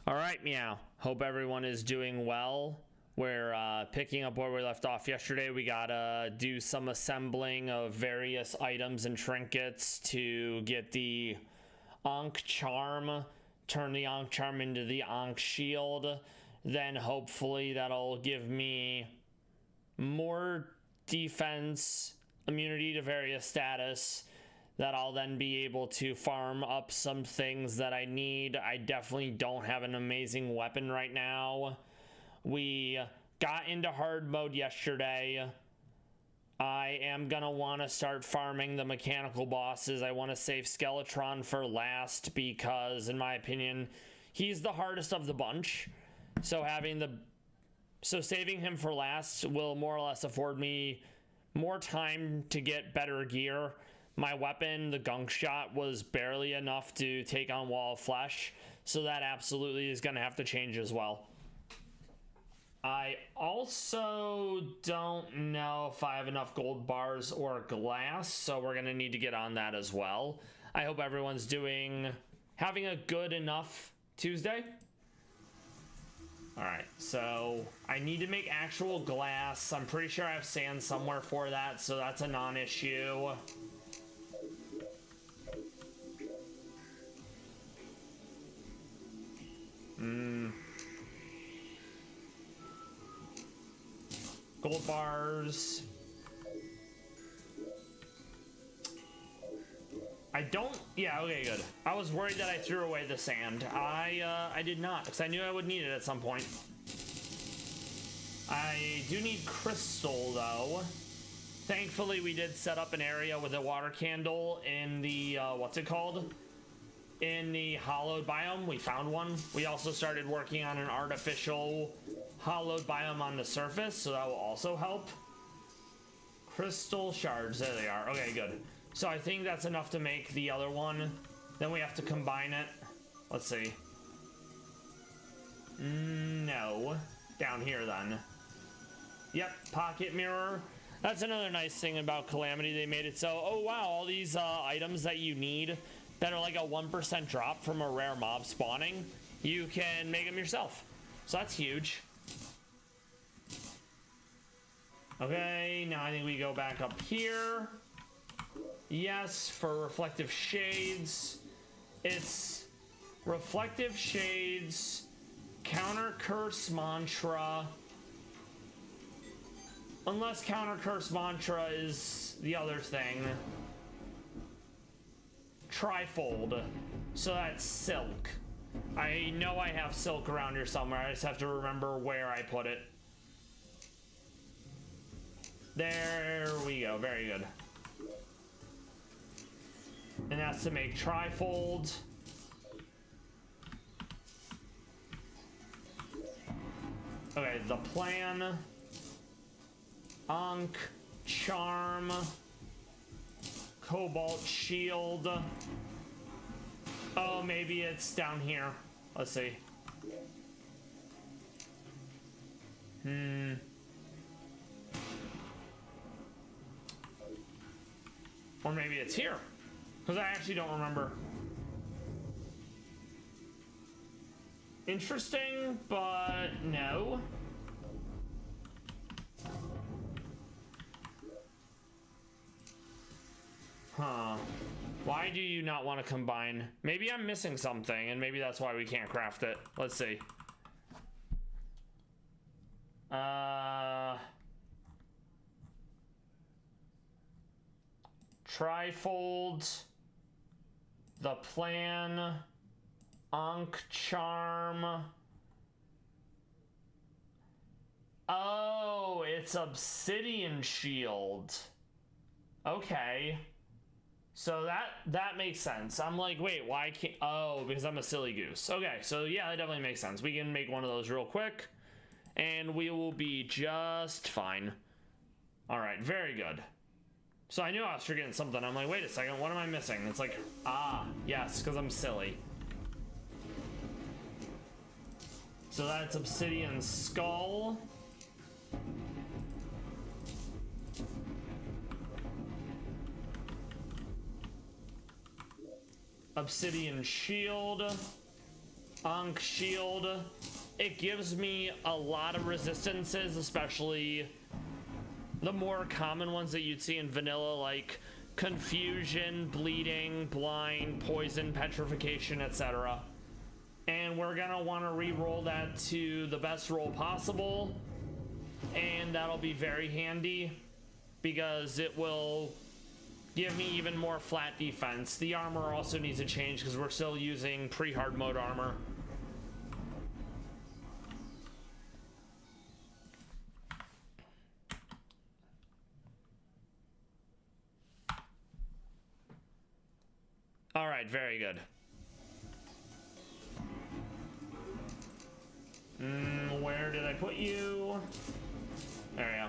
All right, Meow. Hope everyone is doing well. We're picking up where we left off yesterday. We gotta do some assembling of various items and trinkets to get the Ankh Charm, turn the Ankh Charm into the Ankh Shield. Then hopefully that'll give me more defense, immunity to various status, that I'll then be able to farm up some things that I need. I definitely don't have an amazing weapon right now. We got into hard mode yesterday. I am gonna want to start farming the mechanical bosses. I want to save Skeletron for last because, in my opinion, he's the hardest of the bunch. So saving him for last will more or less afford me more time to get better gear. My weapon, the gunk shot, was barely enough to take on Wall of Flesh, so that absolutely is going to have to change as well. I also don't know if I have enough gold bars or glass, so we're going to need to get on that as well. I hope everyone's having a good enough Tuesday. Alright, so I need to make actual glass. I'm pretty sure I have sand somewhere for that, so that's a non-issue. Gold bars. Yeah, okay, good. I was worried that I threw away the sand. I did not, because I knew I would need it at some point. I do need crystal, though. Thankfully, we did set up an area with a water candle in the, what's it called? In the hollowed biome. We found one. We also started working on an artificial hollowed biome on the surface, so that will also help. Crystal shards, there they are. Okay, good. So I think that's enough to make the other one. Then we have to combine it. Let's see. No. Down here then. Yep, pocket mirror. That's another nice thing about Calamity. They made it so, oh wow, all these items that you need that are like a 1% drop from a rare mob spawning, you can make them yourself. So that's huge. Okay, now I think we go back up here. Yes, for reflective shades. It's reflective shades, counter curse mantra. Unless counter curse mantra is the other thing. Trifold. So that's silk. I know I have silk around here somewhere. I just have to remember where I put it. There we go. Very good. And that's to make trifold. Okay, the plan. Ankh Charm. Cobalt Shield. Oh, maybe it's down here. Let's see. Or maybe it's here. Because I actually don't remember. Interesting, but no. Huh. Why do you not want to combine? Maybe I'm missing something, and maybe that's why we can't craft it. Let's see. Trifold. The plan. Ankh Charm. Oh, it's Obsidian Shield. Okay. So that makes sense. I'm like, wait, why can't... Oh, because I'm a silly goose. Okay, so yeah, that definitely makes sense. We can make one of those real quick, and we will be just fine. All right, very good. So I knew I was forgetting something. I'm like, wait a second, what am I missing? It's like, yes, because I'm silly. So that's Obsidian Skull. Obsidian Shield. Ankh shield. It gives me a lot of resistances, especially the more common ones that you'd see in vanilla, like confusion, bleeding, blind, poison, petrification, etc. And we're gonna want to re-roll that to the best roll possible, and that'll be very handy because it will give me even more flat defense. The armor also needs to change because we're still using pre-hard mode armor. All right, very good. Where did I put you? There we go.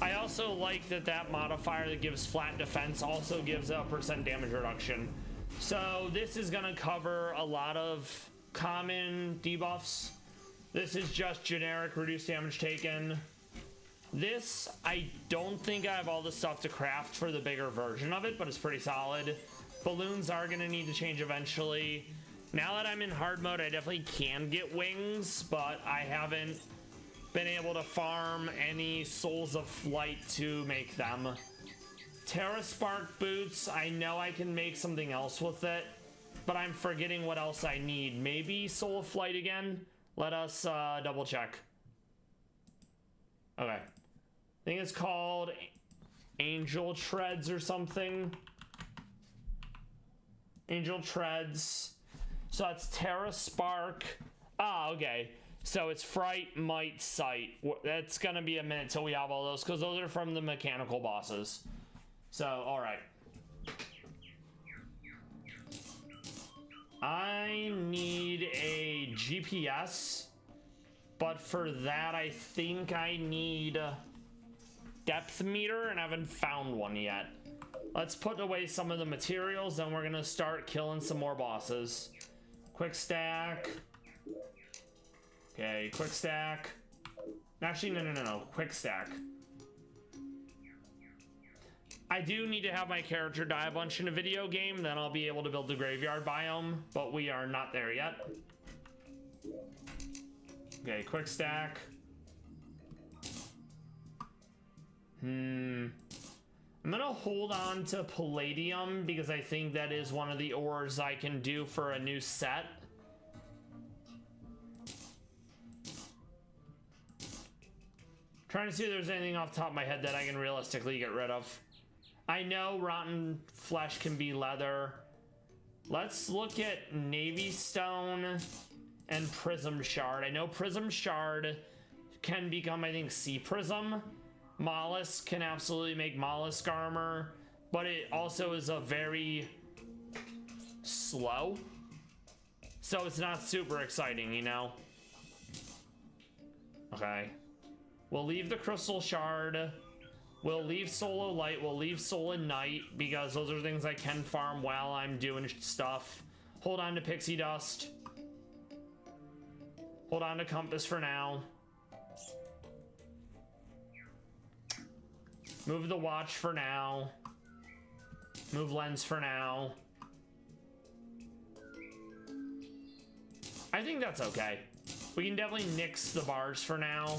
I also like that modifier that gives flat defense also gives a % damage reduction. So this is gonna cover a lot of common debuffs. This is just generic reduced damage taken. This, I don't think I have all the stuff to craft for the bigger version of it, but it's pretty solid. Balloons are gonna need to change eventually. Now that I'm in hard mode, I definitely can get wings, but I haven't been able to farm any souls of flight to make them. Terra Spark boots, I know I can make something else with it, but I'm forgetting what else I need. Maybe soul of flight again? Let us double check. Okay. I think it's called Angel Treads or something. Angel Treads. So that's Terra Spark. Ah, okay. So it's Fright, Might, Sight. That's gonna be a minute till we have all those, because those are from the mechanical bosses. So, alright. I need a GPS, but for that I think I need a depth meter, and I haven't found one yet. Let's put away some of the materials, and we're gonna start killing some more bosses. Quick stack. Okay, quick stack. Actually, no. Quick stack. I do need to have my character die a bunch in a video game, then I'll be able to build the graveyard biome, but we are not there yet. Okay, quick stack. I'm gonna hold on to Palladium because I think that is one of the ores I can do for a new set. Trying to see if there's anything off the top of my head that I can realistically get rid of. I know rotten flesh can be leather. Let's look at Navy Stone and Prism Shard. I know Prism Shard can become, I think, Sea Prism. Mollusk can absolutely make mollusk armor, but it also is a very slow. So it's not super exciting, you know? Okay. We'll leave the Crystal Shard. We'll leave Soul of Light. We'll leave Soul of Night because those are things I can farm while I'm doing stuff. Hold on to Pixie Dust. Hold on to Compass for now. Move the Watch for now. Move Lens for now. I think that's okay. We can definitely nix the bars for now.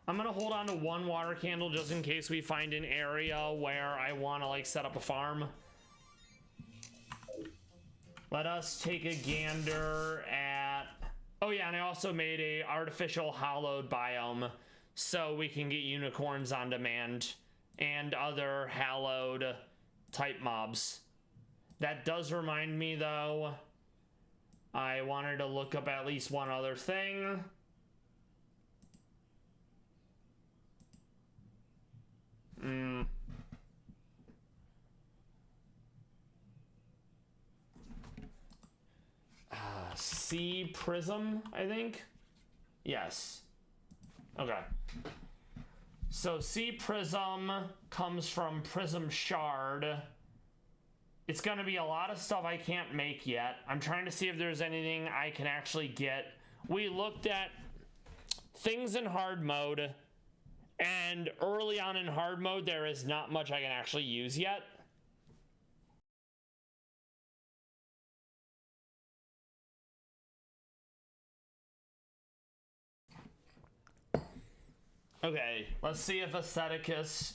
I'm gonna hold on to one water candle just in case we find an area where I want to like set up a farm. Let us take a gander at... Oh yeah, and I also made a artificial hallowed biome so we can get unicorns on demand and other hallowed type mobs. That does remind me though, I wanted to look up at least one other thing. Sea Prism, I think. Yes. Okay. So Sea Prism comes from Prism Shard. It's gonna be a lot of stuff I can't make yet. I'm trying to see if there's anything I can actually get. We looked at things in hard mode, and early on in hard mode there is not much I can actually use yet. Okay, let's see if Aestheticus...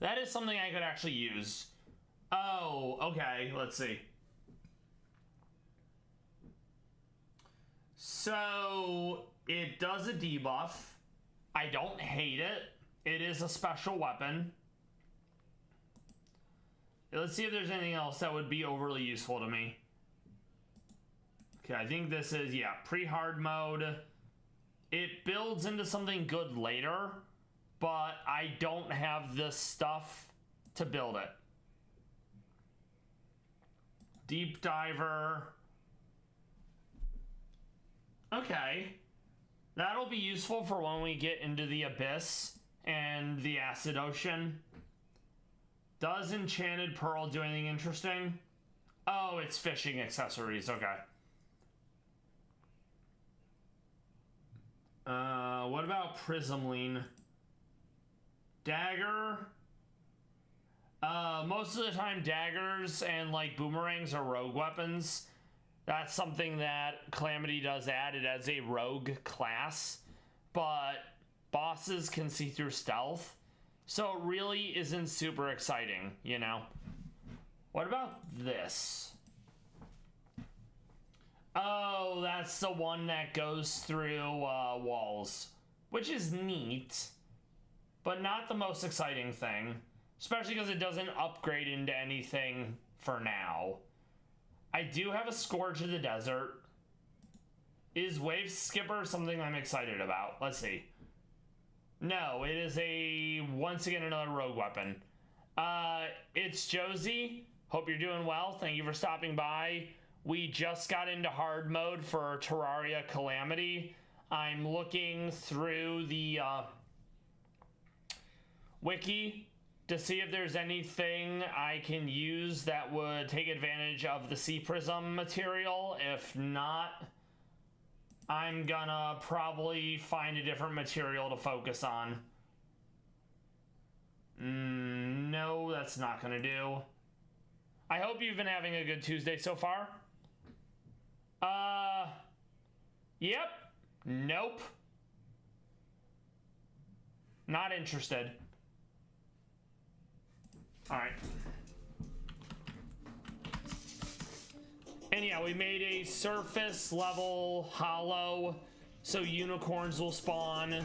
That is something I could actually use. Oh, okay, let's see. So, it does a debuff. I don't hate it. It is a special weapon. Let's see if there's anything else that would be overly useful to me. Okay, I think this is, yeah, pre-hard mode. It builds into something good later, but I don't have the stuff to build it. Deep Diver. Okay. That'll be useful for when we get into the Abyss and the Acid Ocean. Does Enchanted Pearl do anything interesting? Oh, it's fishing accessories. Okay. What about Prismline? Dagger? Most of the time daggers and like boomerangs are rogue weapons. That's something that Calamity does add. It as a rogue class, but bosses can see through stealth, so it really isn't super exciting, you know? What about this? Oh, that's the one that goes through walls, which is neat, but not the most exciting thing, especially because it doesn't upgrade into anything for now. I do have a Scourge of the Desert. Is Wave Skipper something I'm excited about? Let's see. No, it is once again, another rogue weapon. It's Josie. Hope you're doing well. Thank you for stopping by. We just got into hard mode for Terraria Calamity. I'm looking through the wiki to see if there's anything I can use that would take advantage of the Sea Prism material. If not, I'm gonna probably find a different material to focus on. No, that's not gonna do. I hope you've been having a good Tuesday so far. Yep. Nope. Not interested. Alright. And yeah, we made a surface level hollow, so unicorns will spawn.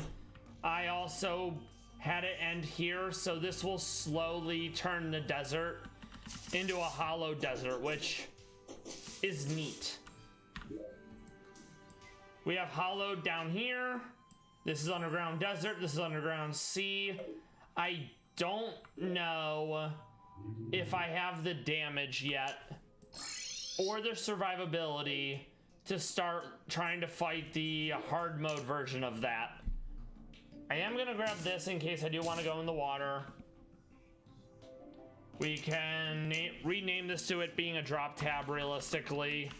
I also had it end here, so this will slowly turn the desert into a hollow desert, which is neat. We have hollowed down here. This is underground desert. This is underground sea. I don't know if I have the damage yet or the survivability to start trying to fight the hard mode version of that. I am gonna grab this in case I do want to go in the water. We can rename this to it being a drop tab realistically.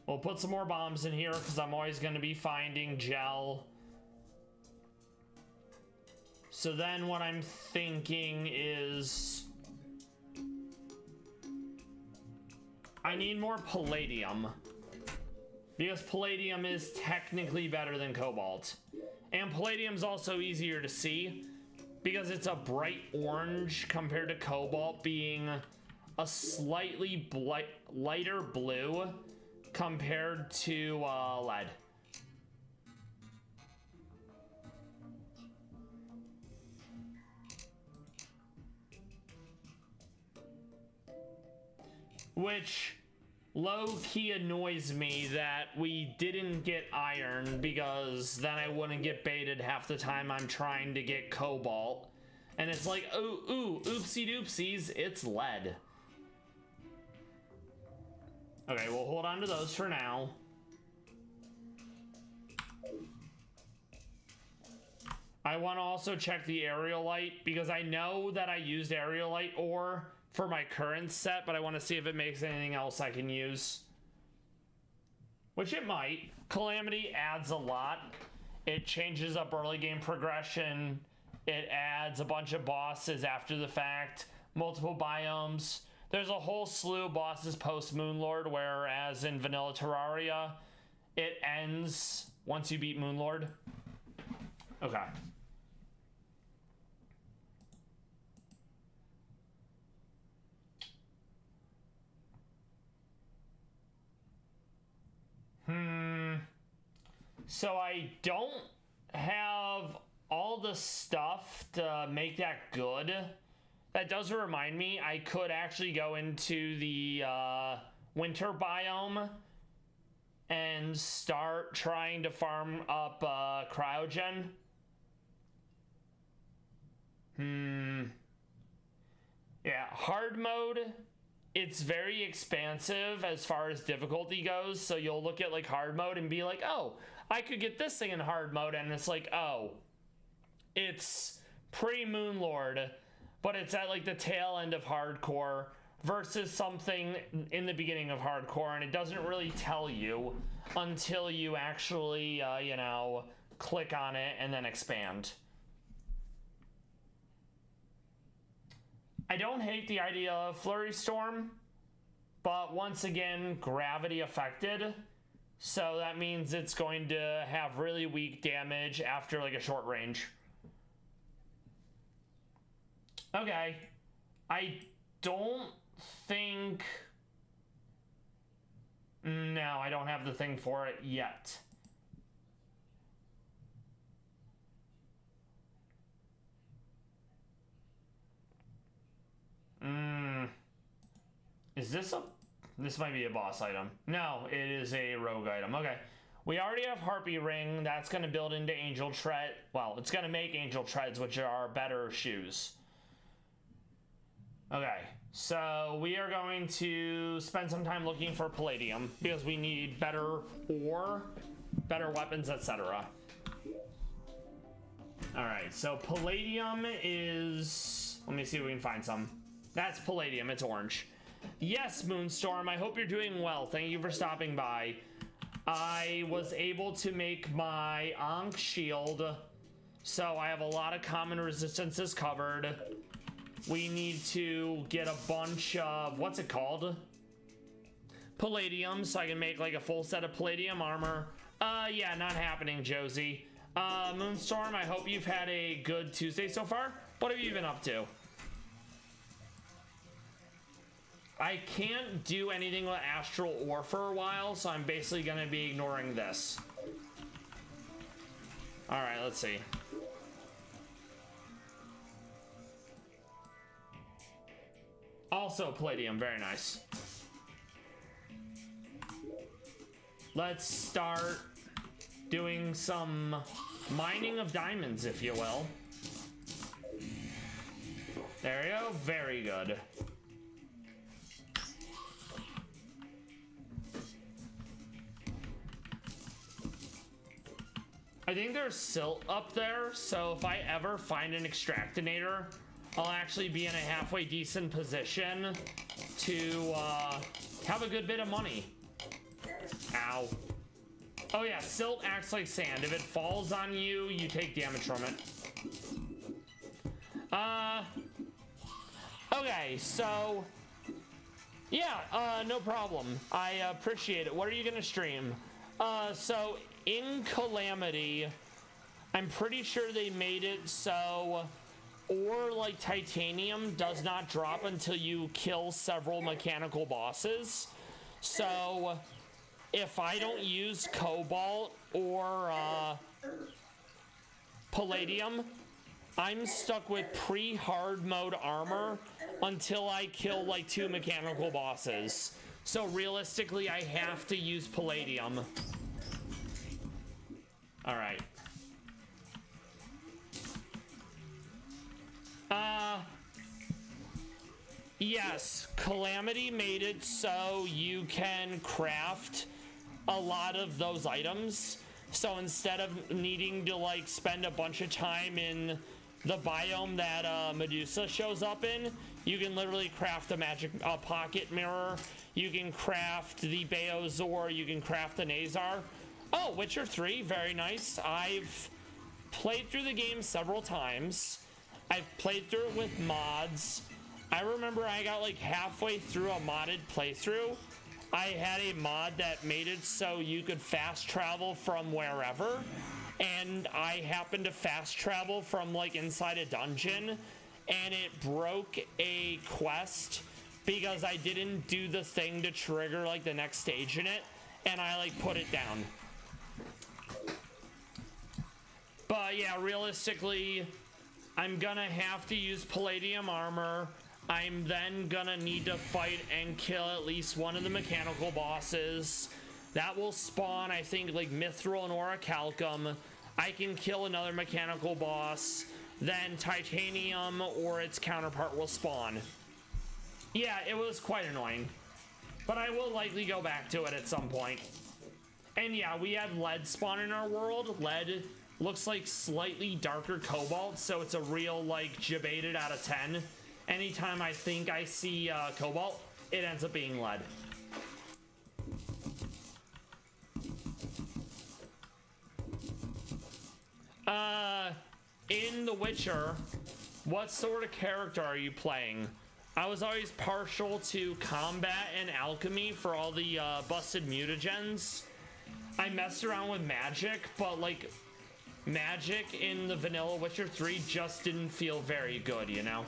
We'll put some more bombs in here because I'm always going to be finding gel. So then what I'm thinking is I need more palladium, because palladium is technically better than cobalt. And palladium's also easier to see because it's a bright orange compared to cobalt being a slightly lighter blue compared to lead. Which low-key annoys me that we didn't get iron, because then I wouldn't get baited half the time I'm trying to get cobalt. And it's like, ooh, oopsie doopsies, it's lead. Okay, we'll hold on to those for now. I want to also check the aerialite, because I know that I used aerialite ore for my current set, but I want to see if it makes anything else I can use. Which it might. Calamity adds a lot. It changes up early game progression. It adds a bunch of bosses after the fact. Multiple biomes. There's a whole slew of bosses post Moonlord, whereas in vanilla Terraria, it ends once you beat Moonlord? Okay. So I don't have all the stuff to make that good. That does remind me, I could actually go into the winter biome and start trying to farm up cryogen. Yeah, hard mode, it's very expansive as far as difficulty goes. So you'll look at like hard mode and be like, oh, I could get this thing in hard mode, and it's like, oh, it's pre-Moonlord, but it's at like the tail end of hardcore versus something in the beginning of hardcore, and it doesn't really tell you until you actually, you know, click on it and then expand. I don't hate the idea of Flurry Storm, but once again, gravity affected. So that means it's going to have really weak damage after like a short range. Okay. I don't think... No, I don't have the thing for it yet. Is this a... This might be a boss item. No, it is a rogue item. Okay. We already have Harpy Ring. That's going to build into Angel Tread. Well, it's going to make Angel Treads, which are better shoes. Okay. So we are going to spend some time looking for Palladium because we need better ore, better weapons, etc. Alright, so Palladium is... Let me see if we can find some. That's Palladium. It's orange. Yes, Moonstorm, I hope you're doing well. Thank you for stopping by. I was able to make my Ankh shield, so I have a lot of common resistances covered. We need to get a bunch of, what's it called? Palladium, so I can make like a full set of Palladium armor. Yeah, not happening, Josie. Moonstorm, I hope you've had a good Tuesday so far. What have you been up to? I can't do anything with Astral Ore for a while, so I'm basically going to be ignoring this. Alright, let's see. Also Palladium, very nice. Let's start doing some mining of diamonds, if you will. There we go, very good. I think there's silt up there, so if I ever find an extractinator, I'll actually be in a halfway decent position to have a good bit of money. Ow. Oh yeah, silt acts like sand. If it falls on you, you take damage from it. Okay, so... Yeah, no problem. I appreciate it. What are you gonna stream? So... In Calamity, I'm pretty sure they made it so ore like titanium does not drop until you kill several mechanical bosses. So if I don't use cobalt or palladium, I'm stuck with pre-hard mode armor until I kill like 2 mechanical bosses. So realistically, I have to use palladium. All right. Yes, Calamity made it so you can craft a lot of those items. So instead of needing to like spend a bunch of time in the biome that Medusa shows up in, you can literally craft a magic pocket mirror. You can craft the Beozor. You can craft the Nazar. Oh, Witcher 3, very nice. I've played through the game several times. I've played through it with mods. I remember I got like halfway through a modded playthrough I had a mod that made it so you could fast travel from wherever, and I happened to fast travel from like inside a dungeon, and it broke a quest because I didn't do the thing to trigger like the next stage in it, and I like put it down. But yeah, realistically, I'm gonna have to use palladium armor. I'm then gonna need to fight and kill at least one of the mechanical bosses. That will spawn, I think, like Mithril and Orichalcum. I can kill another mechanical boss, then titanium or its counterpart will spawn. Yeah, it was quite annoying, but I will likely go back to it at some point. And yeah, we had lead spawn in our world. Lead looks like slightly darker cobalt, so it's a real like Jebaited out of 10. Anytime I think I see cobalt, it ends up being lead. In The Witcher, what sort of character are you playing? I was always partial to combat and alchemy for all the busted mutagens. I messed around with magic, but like magic in the vanilla Witcher 3 just didn't feel very good, you know?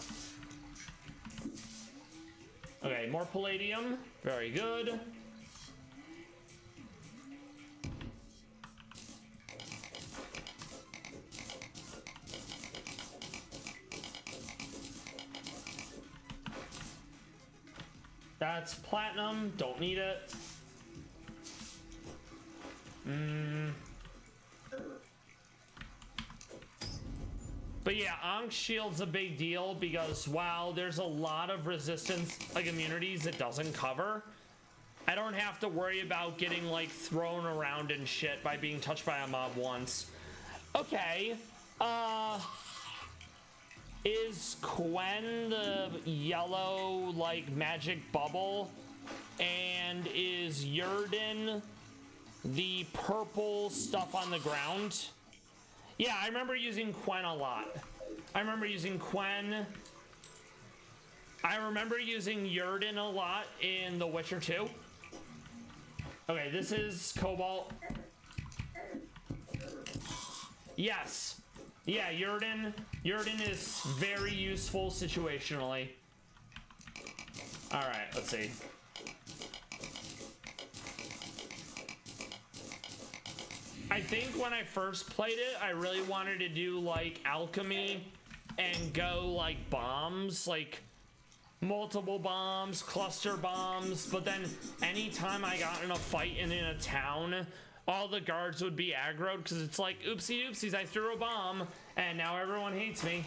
Okay, more palladium. Very good. That's platinum. Don't need it. But yeah, Ankh Shield's a big deal because while there's a lot of resistance, like immunities it doesn't cover, I don't have to worry about getting like thrown around and shit by being touched by a mob once. Okay, is Quen the yellow like magic bubble, and is Yurden the purple stuff on the ground? Yeah, I remember using Quen a lot. I remember using Quen. I remember using Yurden a lot in The Witcher 2. Okay, this is Cobalt. Yes. Yeah, Yurden. Yurden is very useful situationally. Alright, let's see. I think when I first played it, I really wanted to do like alchemy and go like bombs, like multiple bombs, cluster bombs. But then anytime I got in a fight and in a town, all the guards would be aggroed because it's like, oopsie doopsies, I threw a bomb and now everyone hates me.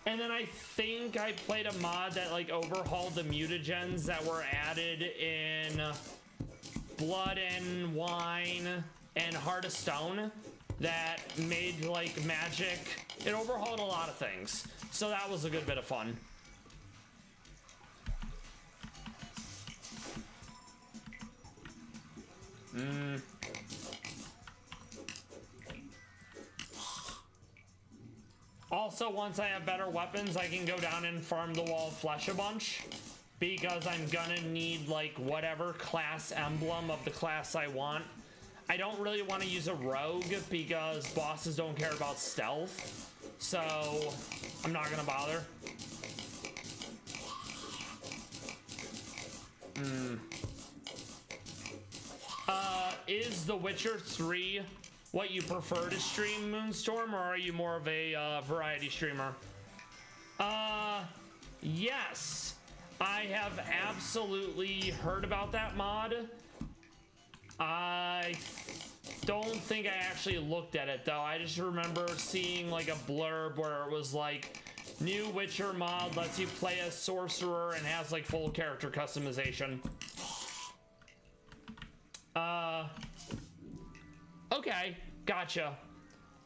And then I think I played a mod that like overhauled the mutagens that were added in Blood and Wine and Heart of Stone that made like magic. It overhauled a lot of things, so that was a good bit of fun. Also, once I have better weapons, I can go down and farm the Wall of Flesh a bunch, because I'm gonna need like whatever class emblem of the class I want. I don't really want to use a rogue because bosses don't care about stealth, so I'm not gonna bother. Is The Witcher 3 what you prefer to stream, Moonstorm, or are you more of a variety streamer? Yes. I have absolutely heard about that mod. I don't think I actually looked at it though. I just remember seeing like a blurb where it was like, new Witcher mod lets you play as sorcerer and has like full character customization. Okay, gotcha.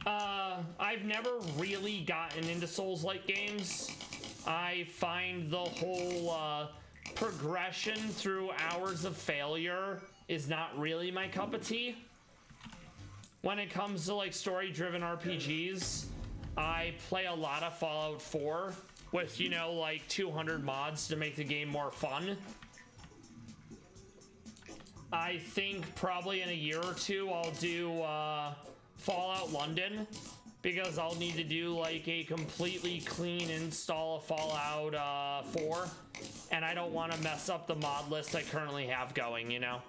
I've never really gotten into Souls-like games. I find the whole progression through hours of failure is not really my cup of tea. When it comes to like story-driven RPGs, I play a lot of Fallout 4 with, you know, like 200 mods to make the game more fun. I think probably in a year or two I'll do Fallout London, because I'll need to do like a completely clean install of Fallout 4, and I don't want to mess up the mod list I currently have going, you know?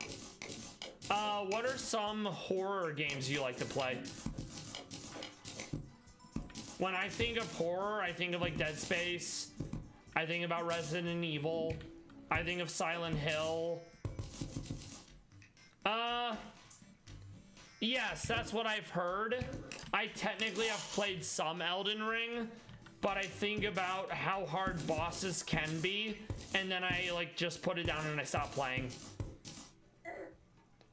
What are some horror games you like to play? When I think of horror, I think of like Dead Space, I think about Resident Evil, I think of Silent Hill. Yes, that's what I've heard. I technically have played some Elden Ring, but I think about how hard bosses can be, and then I like just put it down and I stop playing.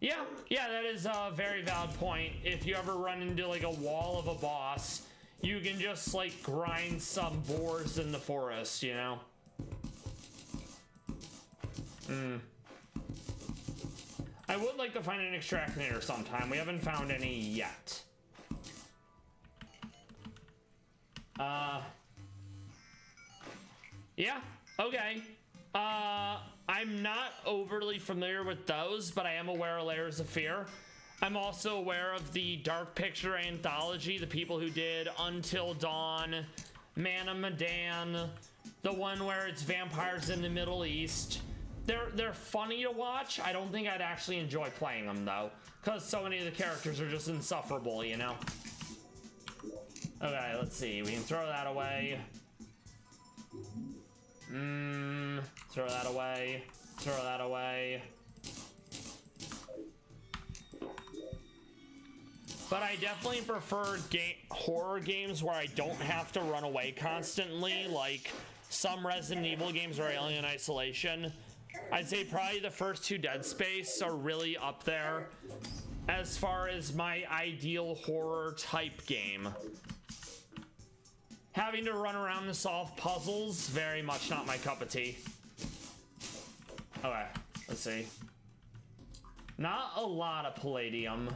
Yeah, that is a very valid point. If you ever run into like a wall of a boss, you can just like grind some boars in the forest, you know? I would like to find an extractinator sometime. We haven't found any yet. Yeah, okay. I'm not overly familiar with those, but I am aware of Layers of Fear. I'm also aware of the Dark Picture anthology, the people who did Until Dawn, Man of Medan, the one where it's vampires in the Middle East. They're funny to watch. I don't think I'd actually enjoy playing them though, because so many of the characters are just insufferable, you know? Okay, let's see. We can throw that away. Throw that away. Throw that away. But I definitely prefer horror games where I don't have to run away constantly, like some Resident Evil games or Alien Isolation. I'd say probably the first two Dead Space are really up there as far as my ideal horror type game. Having to run around to solve puzzles, very much not my cup of tea. Okay, let's see. Not a lot of palladium.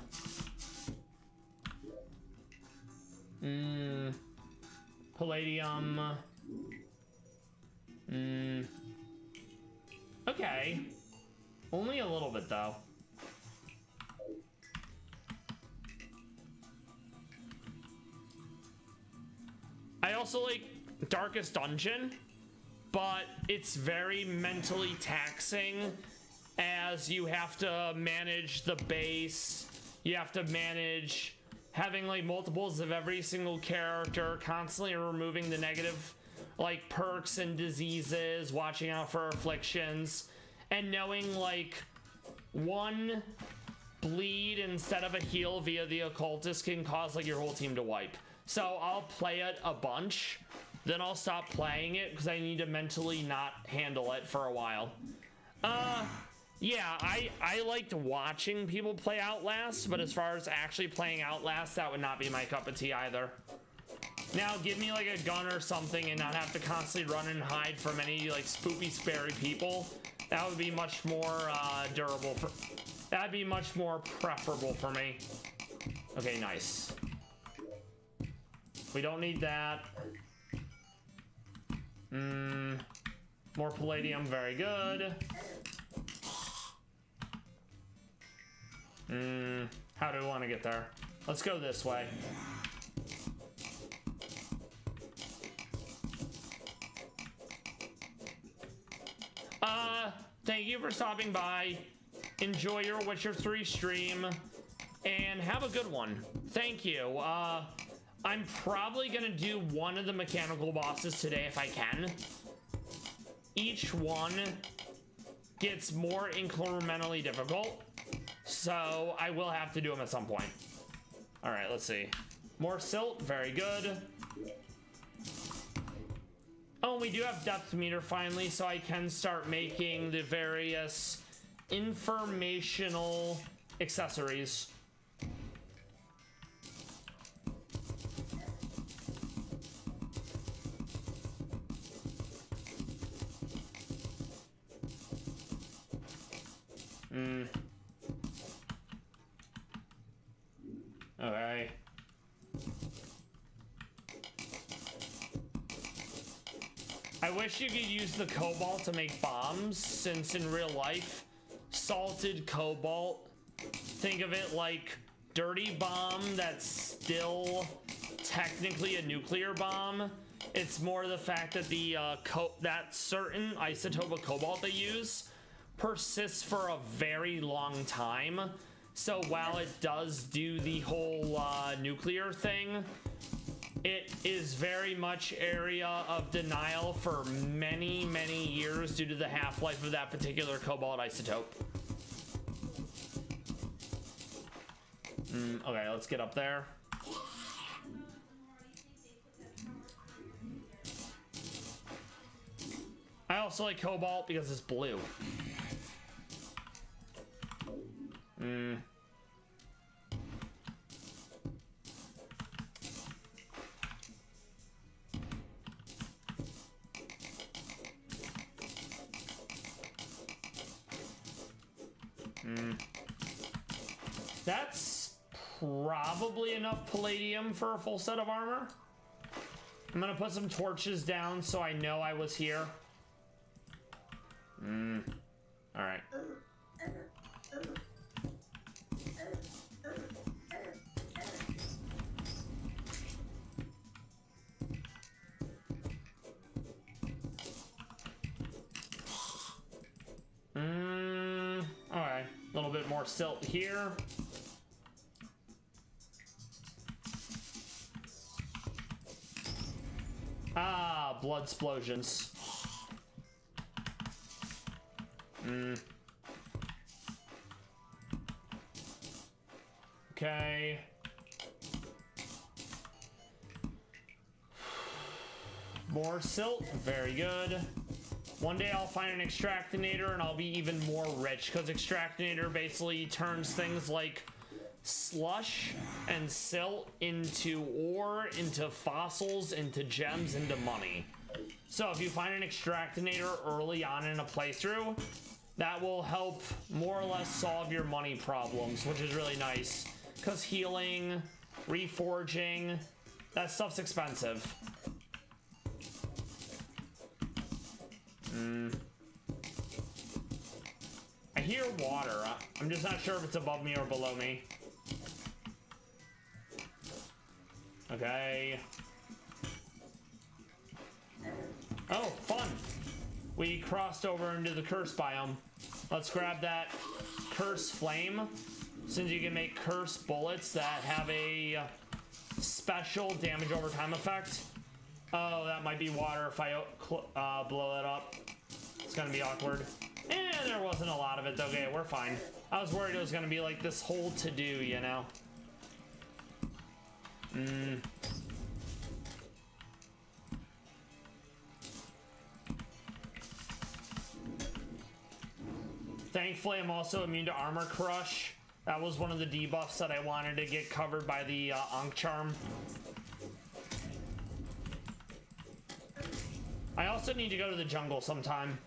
Palladium. Okay. Only a little bit though. I also like Darkest Dungeon, but it's very mentally taxing as you have to manage the base. You have to manage having like multiples of every single character, constantly removing the negative like perks and diseases, watching out for afflictions, and knowing like one bleed instead of a heal via the occultist can cause like your whole team to wipe. So I'll play it a bunch, then I'll stop playing it because I need to mentally not handle it for a while. Yeah, I liked watching people play Outlast, but as far as actually playing Outlast, that would not be my cup of tea either. Now, give me like a gun or something and not have to constantly run and hide from any like spoopy, sparry people. That would be much more durable. That'd be much more preferable for me. Okay, nice. We don't need that. More palladium, very good. How do we want to get there? Let's go this way. Thank you for stopping by. Enjoy your Witcher 3 stream and have a good one. Thank you. I'm probably gonna do one of the mechanical bosses today if I can. Each one gets more incrementally difficult, so I will have to do them at some point. All right, let's see. More silt, very good. Oh, we do have depth meter finally, so I can start making the various informational accessories. Okay. I wish you could use the cobalt to make bombs, since in real life salted cobalt. Think of it like dirty bomb that's still technically a nuclear bomb. It's more the fact that the that certain isotope of cobalt they use persists for a very long time. So while it does do the whole nuclear thing, it is very much area of denial for many, many years due to the half-life of that particular cobalt isotope. Okay, let's get up there. I also like cobalt because it's blue. That's probably enough palladium for a full set of armor. I'm gonna put some torches down so I know I was here. All right. All right. A little bit more silt here. Ah, blood explosions. Okay. More silt, very good. One day I'll find an extractinator and I'll be even more rich, because extractinator basically turns things like slush and silt into ore, into fossils, into gems, into money. So if you find an extractinator early on in a playthrough, that will help more or less solve your money problems, which is really nice, because healing, reforging, that stuff's expensive. I hear water. I'm just not sure if it's above me or below me. Okay. Oh, fun. We crossed over into the curse biome. Let's grab that curse flame, since you can make curse bullets that have a special damage over time effect. Oh, that might be water if I blow that up. It's gonna be awkward. There wasn't a lot of it though. Okay, we're fine. I was worried it was gonna be like this whole to-do, you know? Thankfully, I'm also immune to armor crush. That was one of the debuffs that I wanted to get covered by the Ankh charm. I also need to go to the jungle sometime.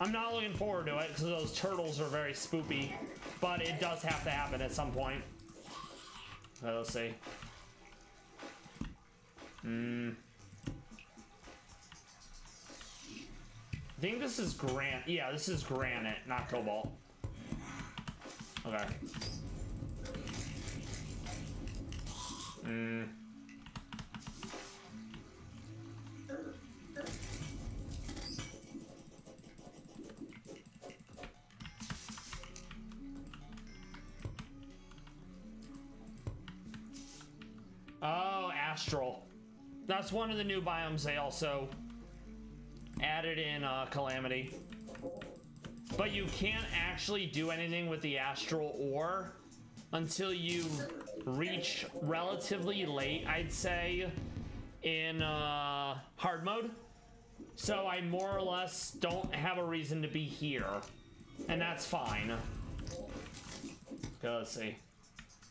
I'm not looking forward to it because those turtles are very spoopy, but it does have to happen at some point. Let's see. I think this is granite. Yeah, this is granite, not cobalt. Okay. Oh, astral. That's one of the new biomes they also added in Calamity. But you can't actually do anything with the astral ore until you reach relatively late, I'd say, in hard mode. So I more or less don't have a reason to be here. And that's fine. Okay, let's see.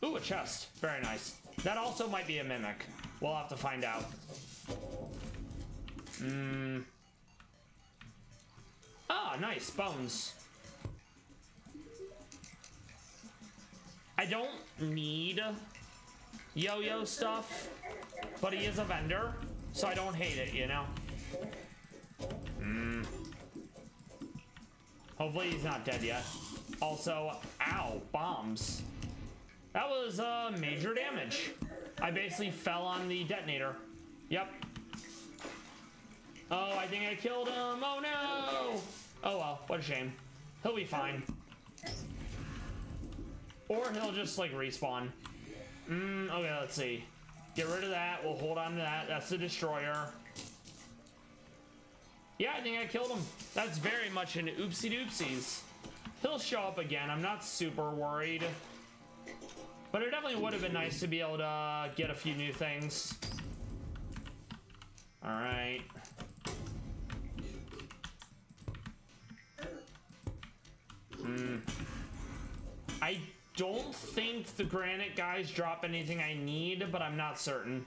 Ooh, a chest. Very nice. That also might be a mimic. We'll have to find out. Ah, nice. Bones. I don't need yo-yo stuff, but he is a vendor, so I don't hate it, you know? Hopefully he's not dead yet. Also, ow, bombs. That was major damage. I basically fell on the detonator. Yep. Oh, I think I killed him. Oh no! Oh well, what a shame. He'll be fine. Or he'll just like respawn. Okay, let's see. Get rid of that. We'll hold on to that. That's the destroyer. Yeah, I think I killed him. That's very much an oopsie doopsies. He'll show up again. I'm not super worried. But it definitely would have been nice to be able to get a few new things. Alright. I don't think the granite guys drop anything I need, but I'm not certain.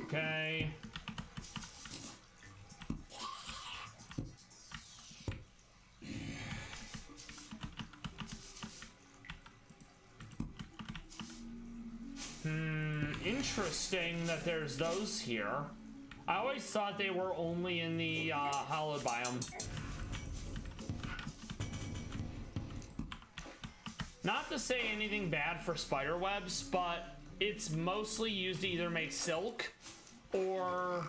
Okay. Interesting that there's those here. I always thought they were only in the hallowed biome. Not to say anything bad for spider webs, but it's mostly used to either make silk or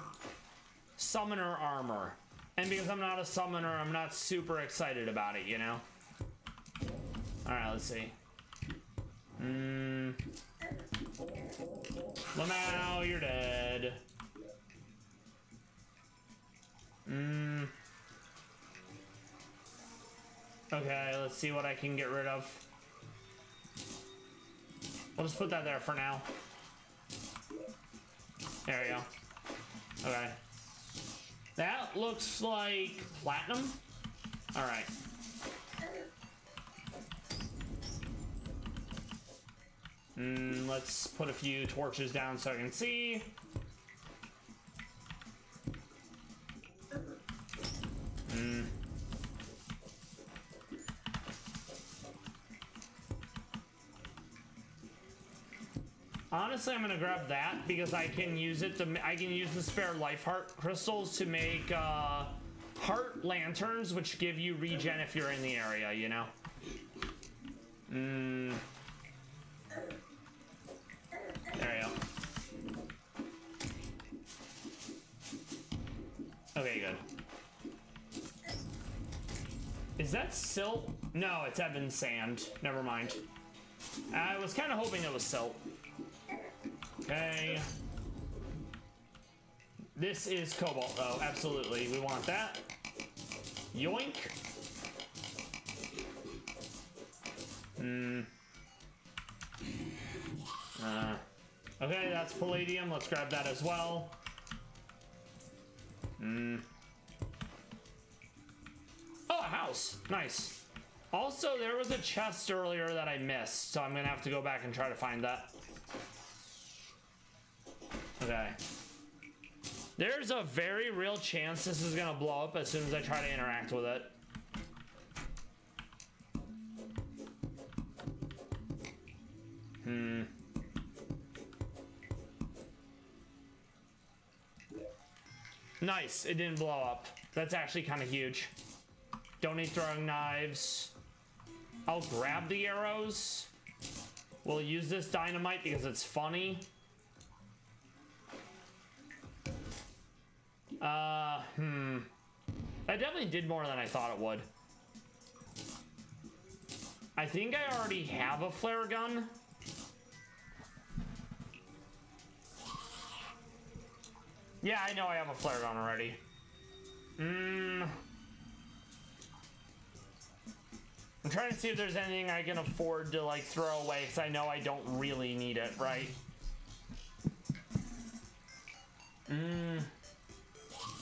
summoner armor. And because I'm not a summoner, I'm not super excited about it, you know? Alright, let's see. Lamau, you're dead. Okay, let's see what I can get rid of. We'll just put that there for now. There we go. Okay. That looks like platinum. All right. Let's put a few torches down so I can see. Honestly, I'm gonna grab that because I can use it to. I can use the spare life heart crystals to make heart lanterns, which give you regen if you're in the area. You know. There you go. Okay, good. Is that silt? No, it's Evan sand. Never mind. I was kind of hoping it was silt. Okay. This is cobalt, though. Absolutely. We want that. Yoink. Okay, that's palladium. Let's grab that as well. Oh, a house. Nice. Also, there was a chest earlier that I missed, so I'm gonna have to go back and try to find that. Okay. There's a very real chance this is gonna blow up as soon as I try to interact with it. Nice, it didn't blow up. That's actually kind of huge. Don't need throwing knives. I'll grab the arrows. We'll use this dynamite because it's funny. That definitely did more than I thought it would. I think I already have a flare gun. Yeah, I know I have a flare gun already. I'm trying to see if there's anything I can afford to like throw away because I know I don't really need it, right?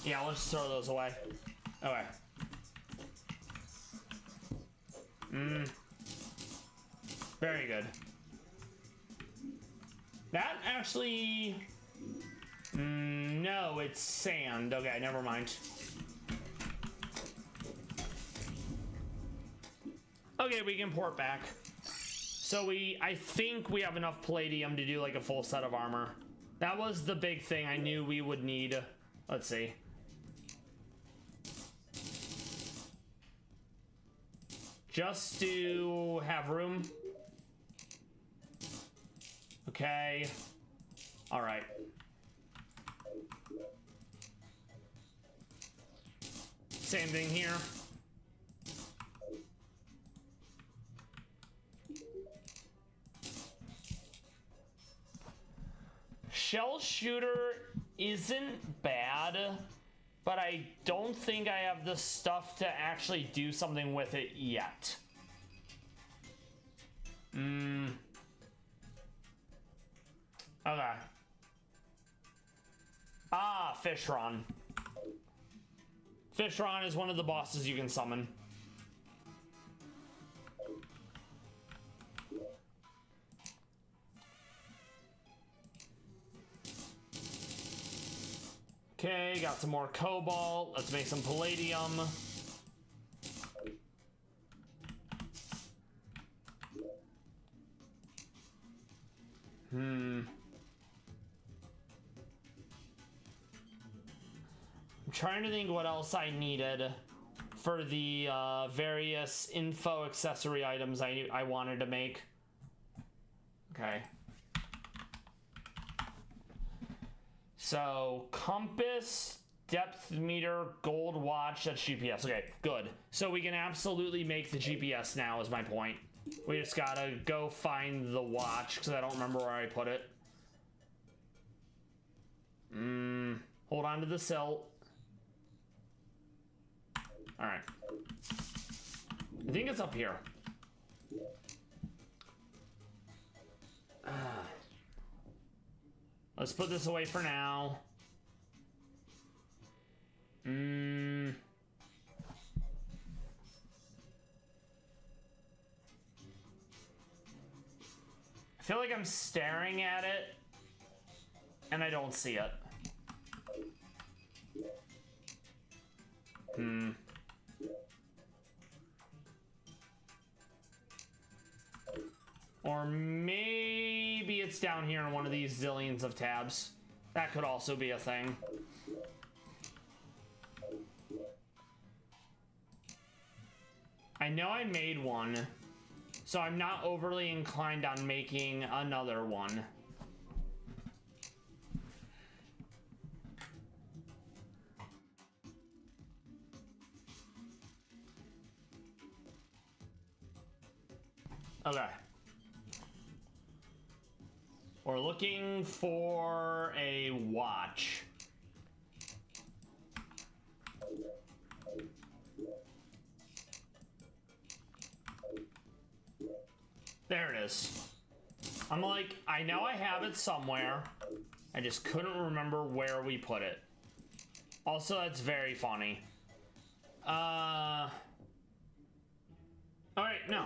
Yeah, let's just throw those away. Okay. Very good. That actually... no, it's sand. Okay, never mind. Okay, we can port back. So I think we have enough palladium to do like a full set of armor. That was the big thing I knew we would need. Let's see. just to have room. Okay. All right. Same thing here. Shell shooter isn't bad, but I don't think I have the stuff to actually do something with it yet. Okay. Ah, Fishron. Fishron is one of the bosses you can summon. Okay, got some more cobalt. Let's make some palladium. I'm trying to think what else I needed for the various info accessory items I wanted to make. Okay. So, compass, depth meter, gold watch, that's GPS. Okay, good. So we can absolutely make the GPS now is my point. We just gotta go find the watch, because I don't remember where I put it. Hold on to the silt. Alright. I think it's up here. Let's put this away for now. I feel like I'm staring at it and I don't see it. Or maybe it's down here in one of these zillions of tabs. That could also be a thing. I know I made one, so I'm not overly inclined on making another one. Okay. We're looking for a watch. There it is. I'm like, I know I have it somewhere. I just couldn't remember where we put it. Also, that's very funny. Alright, no.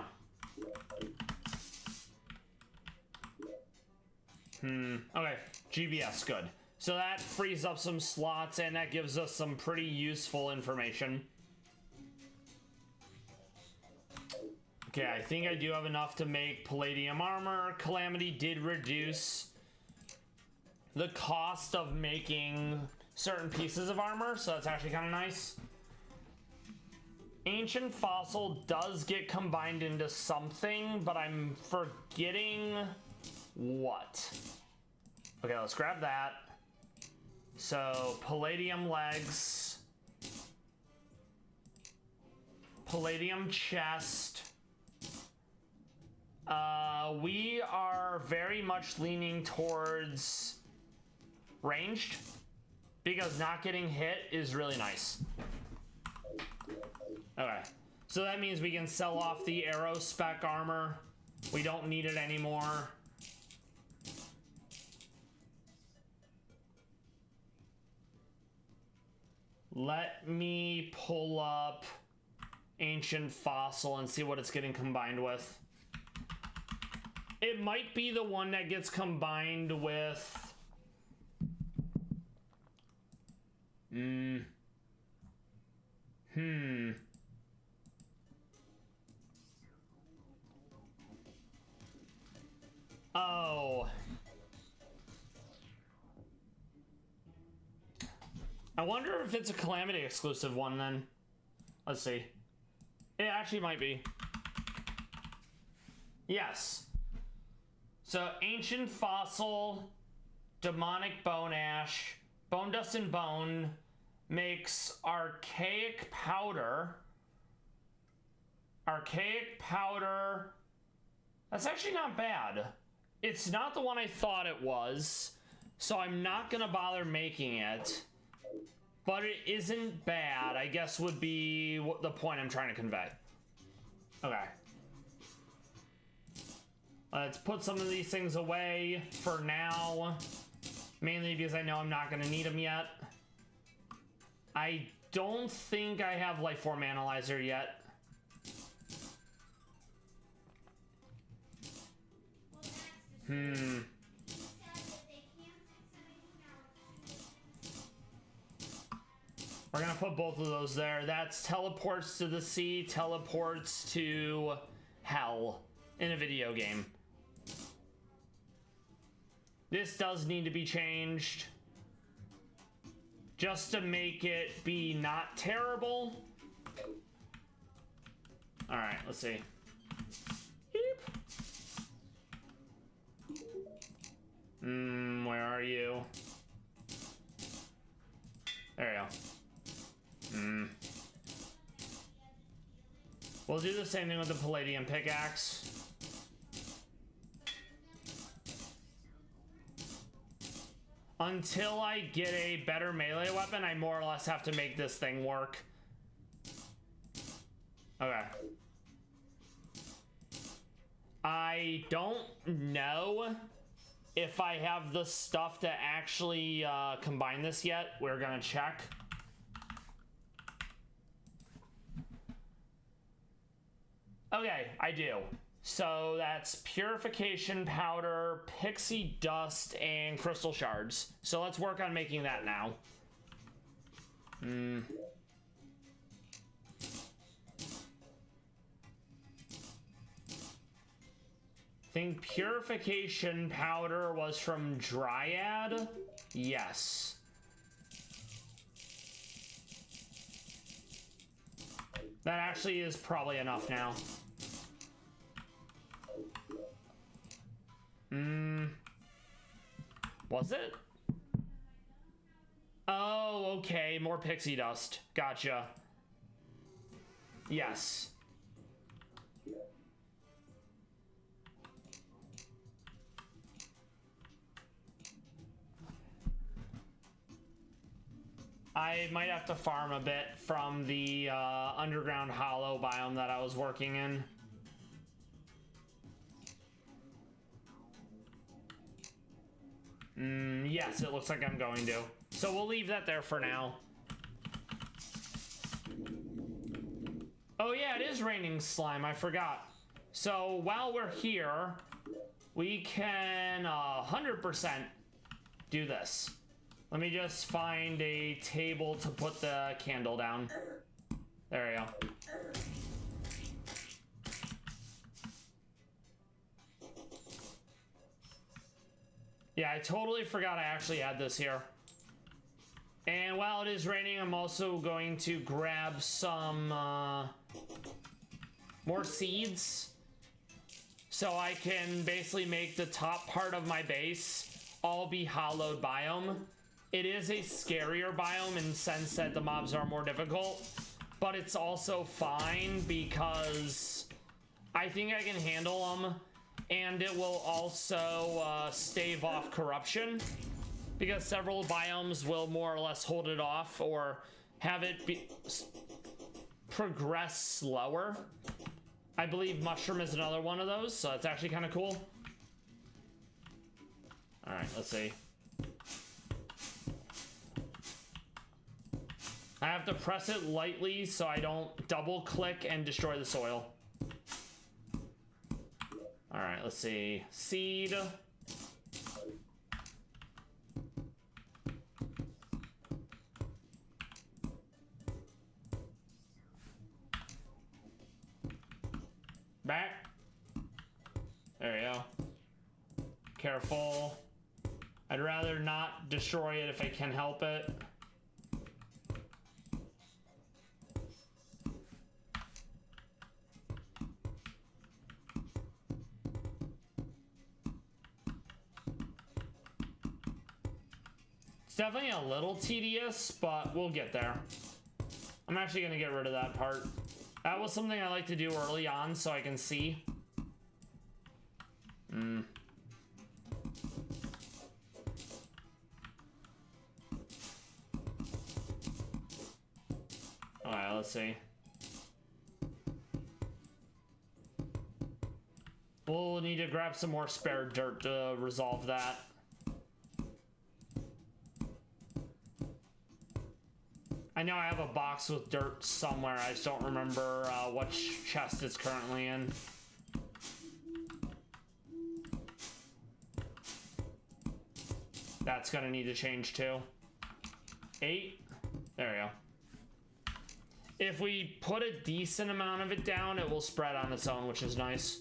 Okay, GBS, good. So that frees up some slots and that gives us some pretty useful information. Okay, I think I do have enough to make palladium armor. Calamity did reduce the cost of making certain pieces of armor, so that's actually kind of nice. Ancient fossil does get combined into something, but I'm forgetting what. Okay, let's grab that. So, palladium legs. Palladium chest. We are very much leaning towards ranged, because not getting hit is really nice. Okay, so that means we can sell off the arrow spec armor. We don't need it anymore. Let me pull up Ancient Fossil and see what it's getting combined with. It might be the one that gets combined with... Oh. I wonder if it's a Calamity exclusive one then. Let's see. It actually might be. Yes. So ancient fossil, demonic bone ash, bone dust and bone makes archaic powder. Archaic powder. That's actually not bad. It's not the one I thought it was, so I'm not gonna bother making it. But it isn't bad, I guess would be what the point I'm trying to convey. Okay. Let's put some of these things away for now. Mainly because I know I'm not gonna need them yet. I don't think I have Lifeform Analyzer yet. We're gonna put both of those there. That's teleports to the sea, teleports to hell in a video game. This does need to be changed just to make it be not terrible. All right, let's see. Where are you? There you go. We'll do the same thing with the Palladium pickaxe. Until I get a better melee weapon, I more or less have to make this thing work. Okay. I don't know if I have the stuff to actually combine this yet. We're gonna check. Okay, I do. So that's purification powder, pixie dust, and crystal shards. So let's work on making that now. I think purification powder was from Dryad. Yes. That actually is probably enough now. Was it? Oh, okay. More pixie dust. Gotcha. Yes. I might have to farm a bit from the underground hollow biome that I was working in. Yes, it looks like I'm going to. So we'll leave that there for now. Oh yeah, it is raining slime, I forgot. So while we're here, we can 100% do this. Let me just find a table to put the candle down. There we go. Yeah, I totally forgot I actually had this here. And while it is raining, I'm also going to grab some more seeds. So I can basically make the top part of my base all be hollowed biome. It is a scarier biome in the sense that the mobs are more difficult, but it's also fine because I think I can handle them, and it will also stave off corruption because several biomes will more or less hold it off or have it progress slower. I believe mushroom is another one of those, so it's actually kind of cool. All right, let's see. I have to press it lightly so I don't double click and destroy the soil. All right, let's see. Seed. Back. There we go. Careful. I'd rather not destroy it if I can help it. It's definitely a little tedious, but we'll get there. I'm actually gonna get rid of that part. That was something I like to do early on so I can see. Alright, let's see. We'll need to grab some more spare dirt to resolve that. I know I have a box with dirt somewhere. I just don't remember which chest it's currently in. That's gonna need to change too. 8. There we go. If we put a decent amount of it down, it will spread on its own, which is nice.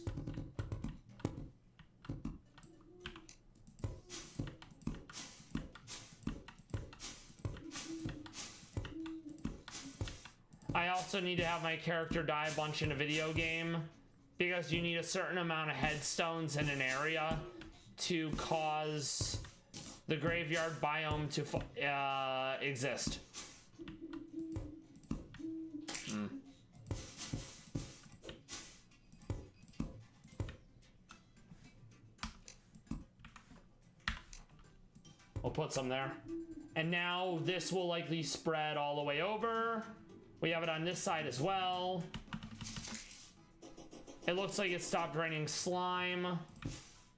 I also need to have my character die a bunch in a video game because you need a certain amount of headstones in an area to cause the graveyard biome to exist. We'll put some there. And now this will likely spread all the way over. We have it on this side as well. It looks like it stopped raining slime.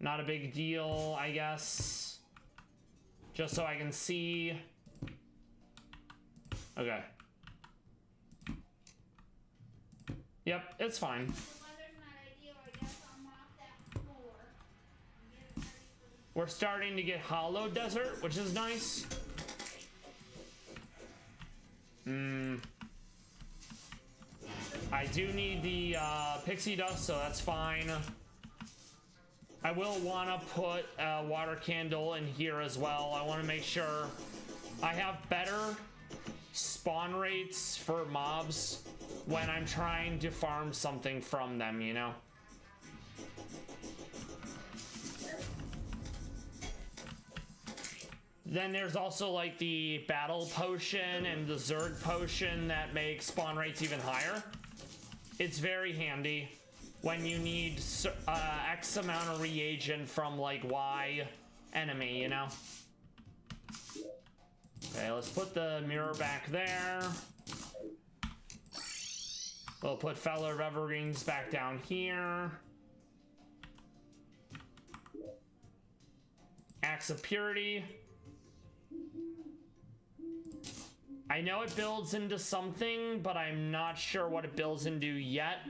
Not a big deal, I guess. Just so I can see. Okay. Yep, it's fine. We're starting to get hollow desert, which is nice. I do need the pixie dust, so that's fine. I will want to put a water candle in here as well. I want to make sure I have better spawn rates for mobs when I'm trying to farm something from them, you know? Then there's also like the battle potion and the Zerg potion that make spawn rates even higher. It's very handy when you need X amount of reagent from like Y enemy, you know? Okay, let's put the mirror back there. We'll put Feller of Evergreens back down here. Axe of Purity. I know it builds into something, but I'm not sure what it builds into yet.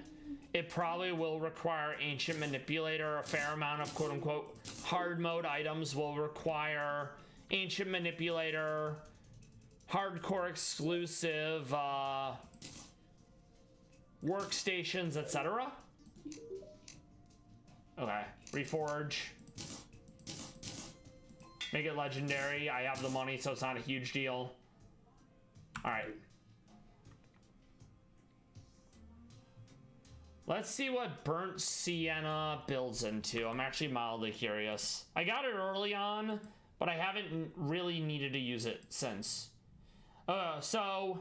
It probably will require Ancient Manipulator. A fair amount of quote-unquote hard mode items will require Ancient Manipulator, hardcore exclusive workstations, etc. Okay, reforge. Make it legendary. I have the money, so it's not a huge deal. All right. Let's see what burnt sienna builds into. I'm actually mildly curious. I got it early on, but I haven't really needed to use it since. So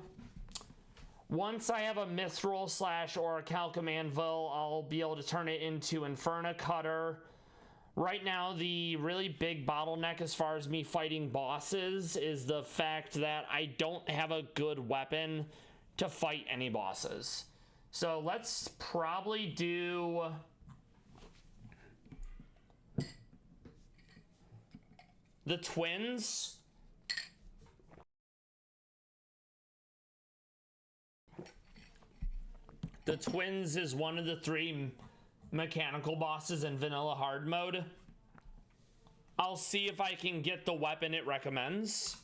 once I have a Mithril / Orichalcum Anvil, I'll be able to turn it into Inferna Cutter. Right now, the really big bottleneck as far as me fighting bosses is the fact that I don't have a good weapon to fight any bosses. So let's probably do the twins. The twins is one of the 3 mechanical bosses in vanilla hard mode. I'll see if I can get the weapon it recommends.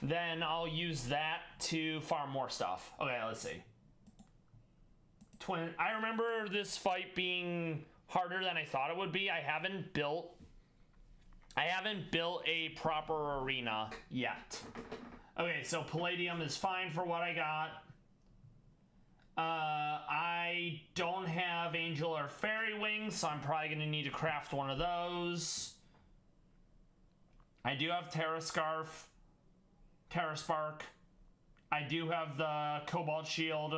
Then I'll use that to farm more stuff. Okay, let's see. I remember this fight being harder than I thought it would be. I haven't built a proper arena yet. Okay, so Palladium is fine for what I got. I don't have Angel or Fairy Wings, so I'm probably going to need to craft one of those. I do have Terra Scarf, Terra Spark. I do have the Cobalt Shield.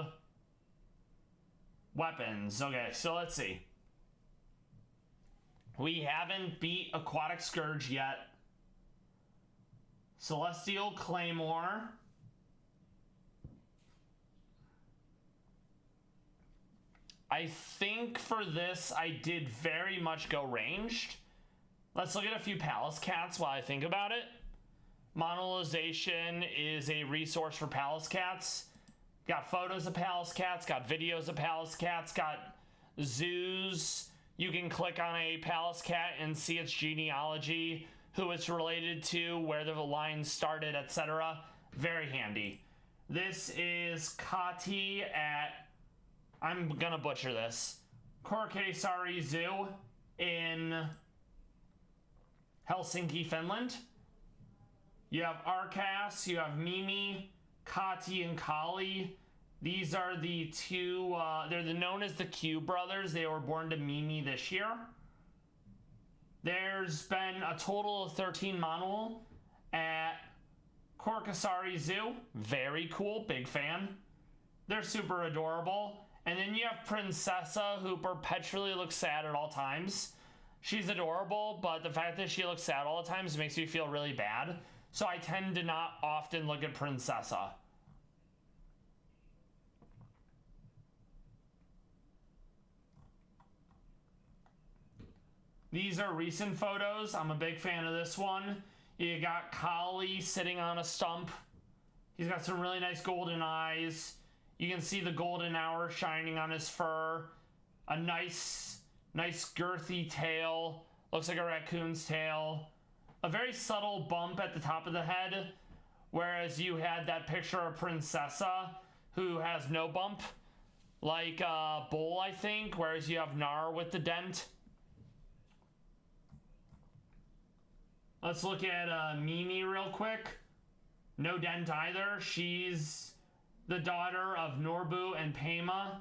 Weapons. Okay, so let's see. We haven't beat Aquatic Scourge yet. Celestial Claymore. I think for this, I did very much go ranged. Let's look at a few Pallas cats while I think about it. Monolization is a resource for Pallas cats. Got photos of Pallas cats, got videos of Pallas cats, got zoos. You can click on a Pallas cat and see its genealogy, who it's related to, where the line started, etc. Very handy. This is Kati at, I'm gonna butcher this, Korkesaari Zoo in Helsinki, Finland. You have Arcas, you have Mimi, Kati, and Kali. These are the two, they're known as the Q brothers. They were born to Mimi this year. There's been a total of 13 Meownwell at Korkesaari Zoo. Very cool, big fan. They're super adorable. And then you have Princessa, who perpetually looks sad at all times. She's adorable, but the fact that she looks sad all the times makes me feel really bad. So I tend to not often look at Princessa. These are recent photos. I'm a big fan of this one. You got Kali sitting on a stump. He's got some really nice golden eyes. You can see the golden hour shining on his fur. A nice girthy tail. Looks like a raccoon's tail. A very subtle bump at the top of the head. Whereas you had that picture of Princessa, who has no bump. Like Bull, I think. Whereas you have Nar with the dent. Let's look at Mimi real quick. No dent either. She's the daughter of Norbu and Pema.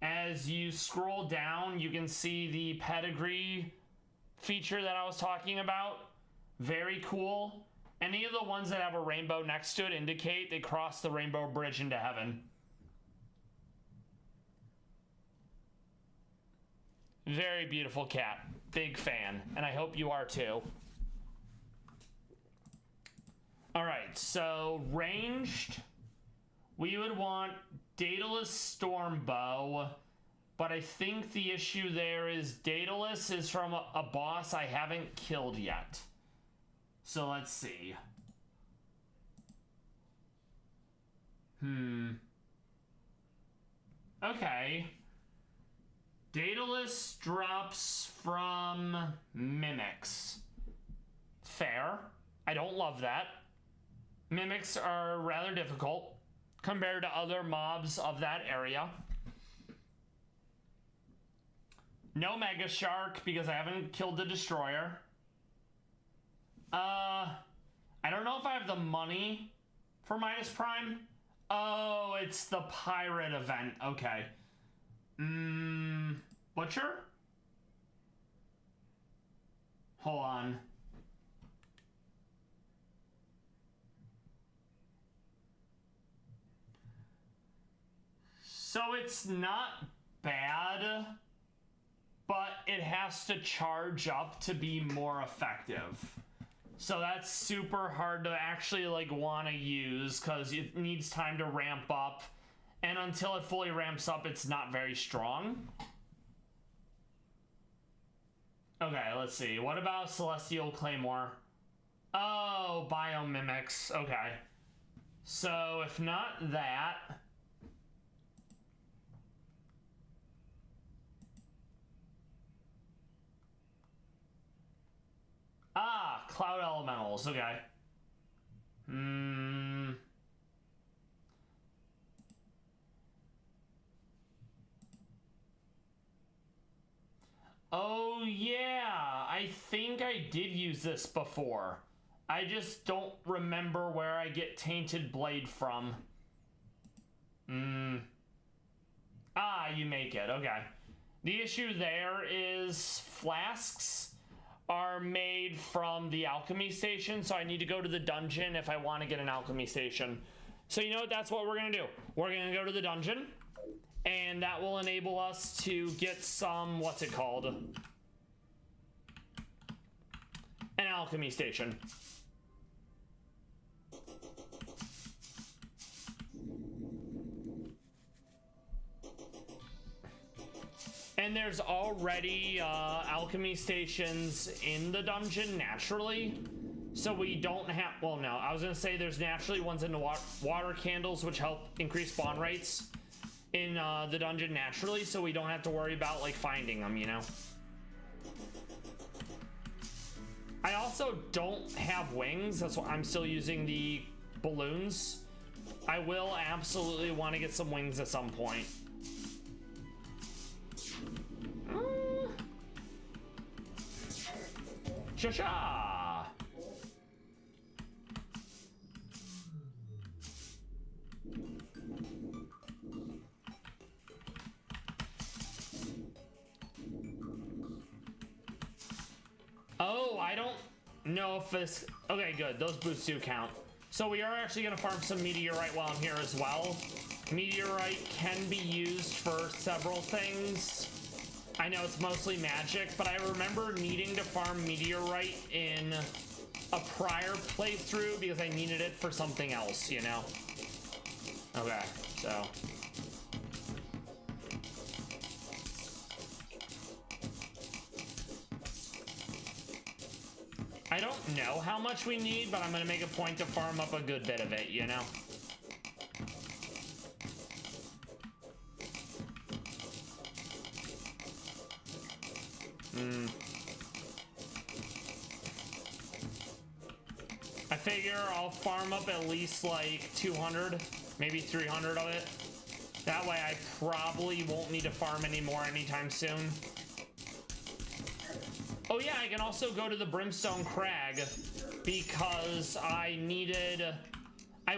As you scroll down, you can see the pedigree feature that I was talking about. Very cool. Any of the ones that have a rainbow next to it indicate they crossed the rainbow bridge into heaven. Very beautiful cat. Big fan. And I hope you are too. Alright, so ranged, we would want Daedalus Stormbow, but I think the issue there is Daedalus is from a boss I haven't killed yet. So let's see. Okay. Daedalus drops from Mimics. Fair. I don't love that. Mimics are rather difficult compared to other mobs of that area. No Mega Shark because I haven't killed the Destroyer. I don't know if I have the money for Midas Prime. Oh, it's the pirate event. Okay. Butcher? Hold on. So it's not bad, but it has to charge up to be more effective. So that's super hard to actually want to use because it needs time to ramp up. And until it fully ramps up, it's not very strong. Okay, let's see. What about Celestial Claymore? Oh, Biomimics. Okay. So if not that... Ah, Cloud Elementals, okay. Oh yeah, I think I did use this before. I just don't remember where I get Tainted Blade from. Ah, you make it, okay. The issue there is flasks are made from the alchemy station, so I need to go to the dungeon if I want to get an alchemy station. So you know what, that's what we're gonna do. We're gonna go to the dungeon, and that will enable us to get some, what's it called? An alchemy station. And there's already alchemy stations in the dungeon naturally. So we don't have, well, no, I was gonna say there's naturally ones in the water candles, which help increase spawn rates in the dungeon naturally. So we don't have to worry about like finding them, you know? I also don't have wings. That's why I'm still using the balloons. I will absolutely want to get some wings at some point. Sha-sha! Oh, I don't know if this... Okay, good. Those boosts do count. So we are actually going to farm some meteorite while I'm here as well. Meteorite can be used for several things. I know it's mostly magic, but I remember needing to farm meteorite in a prior playthrough because I needed it for something else, you know? Okay, so... I don't know how much we need, but I'm going to make a point to farm up a good bit of it, you know? I figure I'll farm up at least like 200, maybe 300 of it. That way I probably won't need to farm anymore anytime soon. Oh yeah, I can also go to the Brimstone Crag because I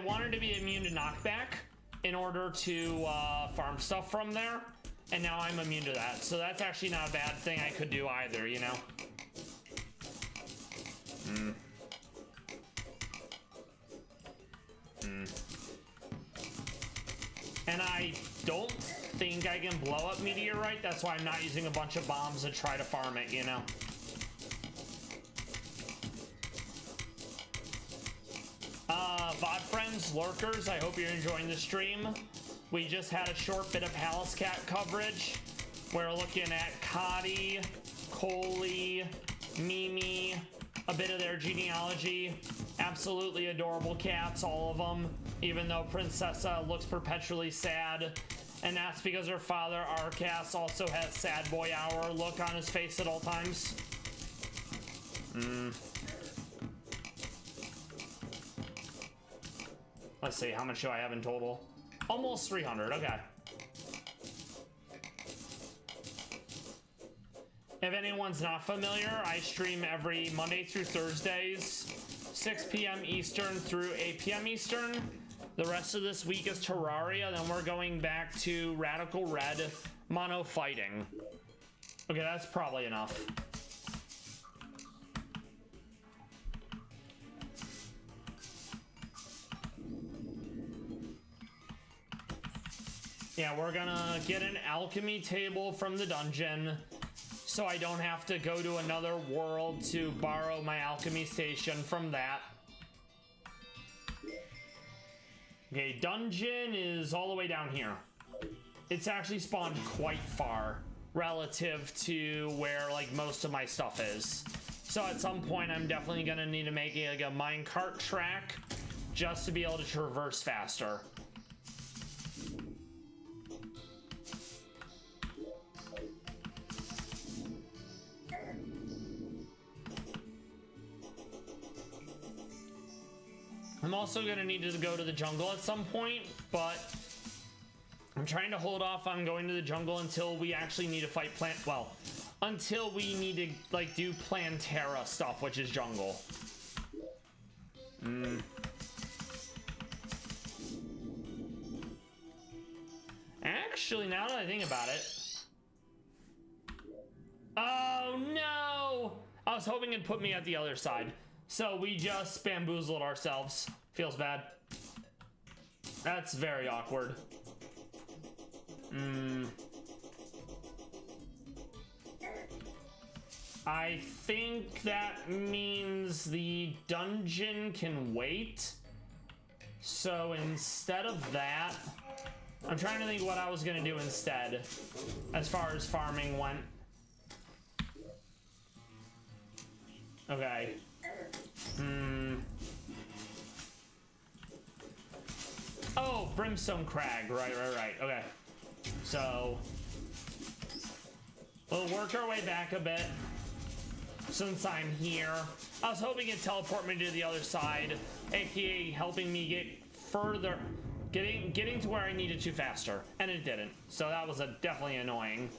wanted to be immune to knockback in order to farm stuff from there. And now I'm immune to that. So that's actually not a bad thing I could do either, you know? And I don't think I can blow up meteorite. That's why I'm not using a bunch of bombs to try to farm it, you know? VOD friends, lurkers, I hope you're enjoying the stream. We just had a short bit of Pallas cat coverage. We're looking at Cotty, Coley, Mimi, a bit of their genealogy. Absolutely adorable cats, all of them, even though Princessa looks perpetually sad. And that's because her father, Arcas, also has sad boy hour look on his face at all times. Let's see, how much do I have in total? Almost 300, okay. If anyone's not familiar, I stream every Monday through Thursdays, 6 p.m. Eastern through 8 p.m. Eastern. The rest of this week is Terraria, then we're going back to Radical Red mono fighting. Okay, that's probably enough. Yeah, we're gonna get an alchemy table from the dungeon so I don't have to go to another world to borrow my alchemy station from that. Okay, dungeon is all the way down here. It's actually spawned quite far relative to where like most of my stuff is. So at some point I'm definitely gonna need to make like a minecart track just to be able to traverse faster. I'm also going to need to go to the jungle at some point, but I'm trying to hold off on going to the jungle until we actually need to fight until we need to like do Plantera stuff, which is jungle. Actually, now that I think about it. Oh no! I was hoping it'd put me at the other side. So we just bamboozled ourselves. Feels bad. That's very awkward. I think that means the dungeon can wait. So instead of that, I'm trying to think what I was gonna do instead as far as farming went. Okay. Oh, Brimstone Crag. Right. Okay. So we'll work our way back a bit since I'm here. I was hoping it'd teleport me to the other side, aka helping me get further, getting to where I needed to faster, and it didn't. So that was definitely annoying.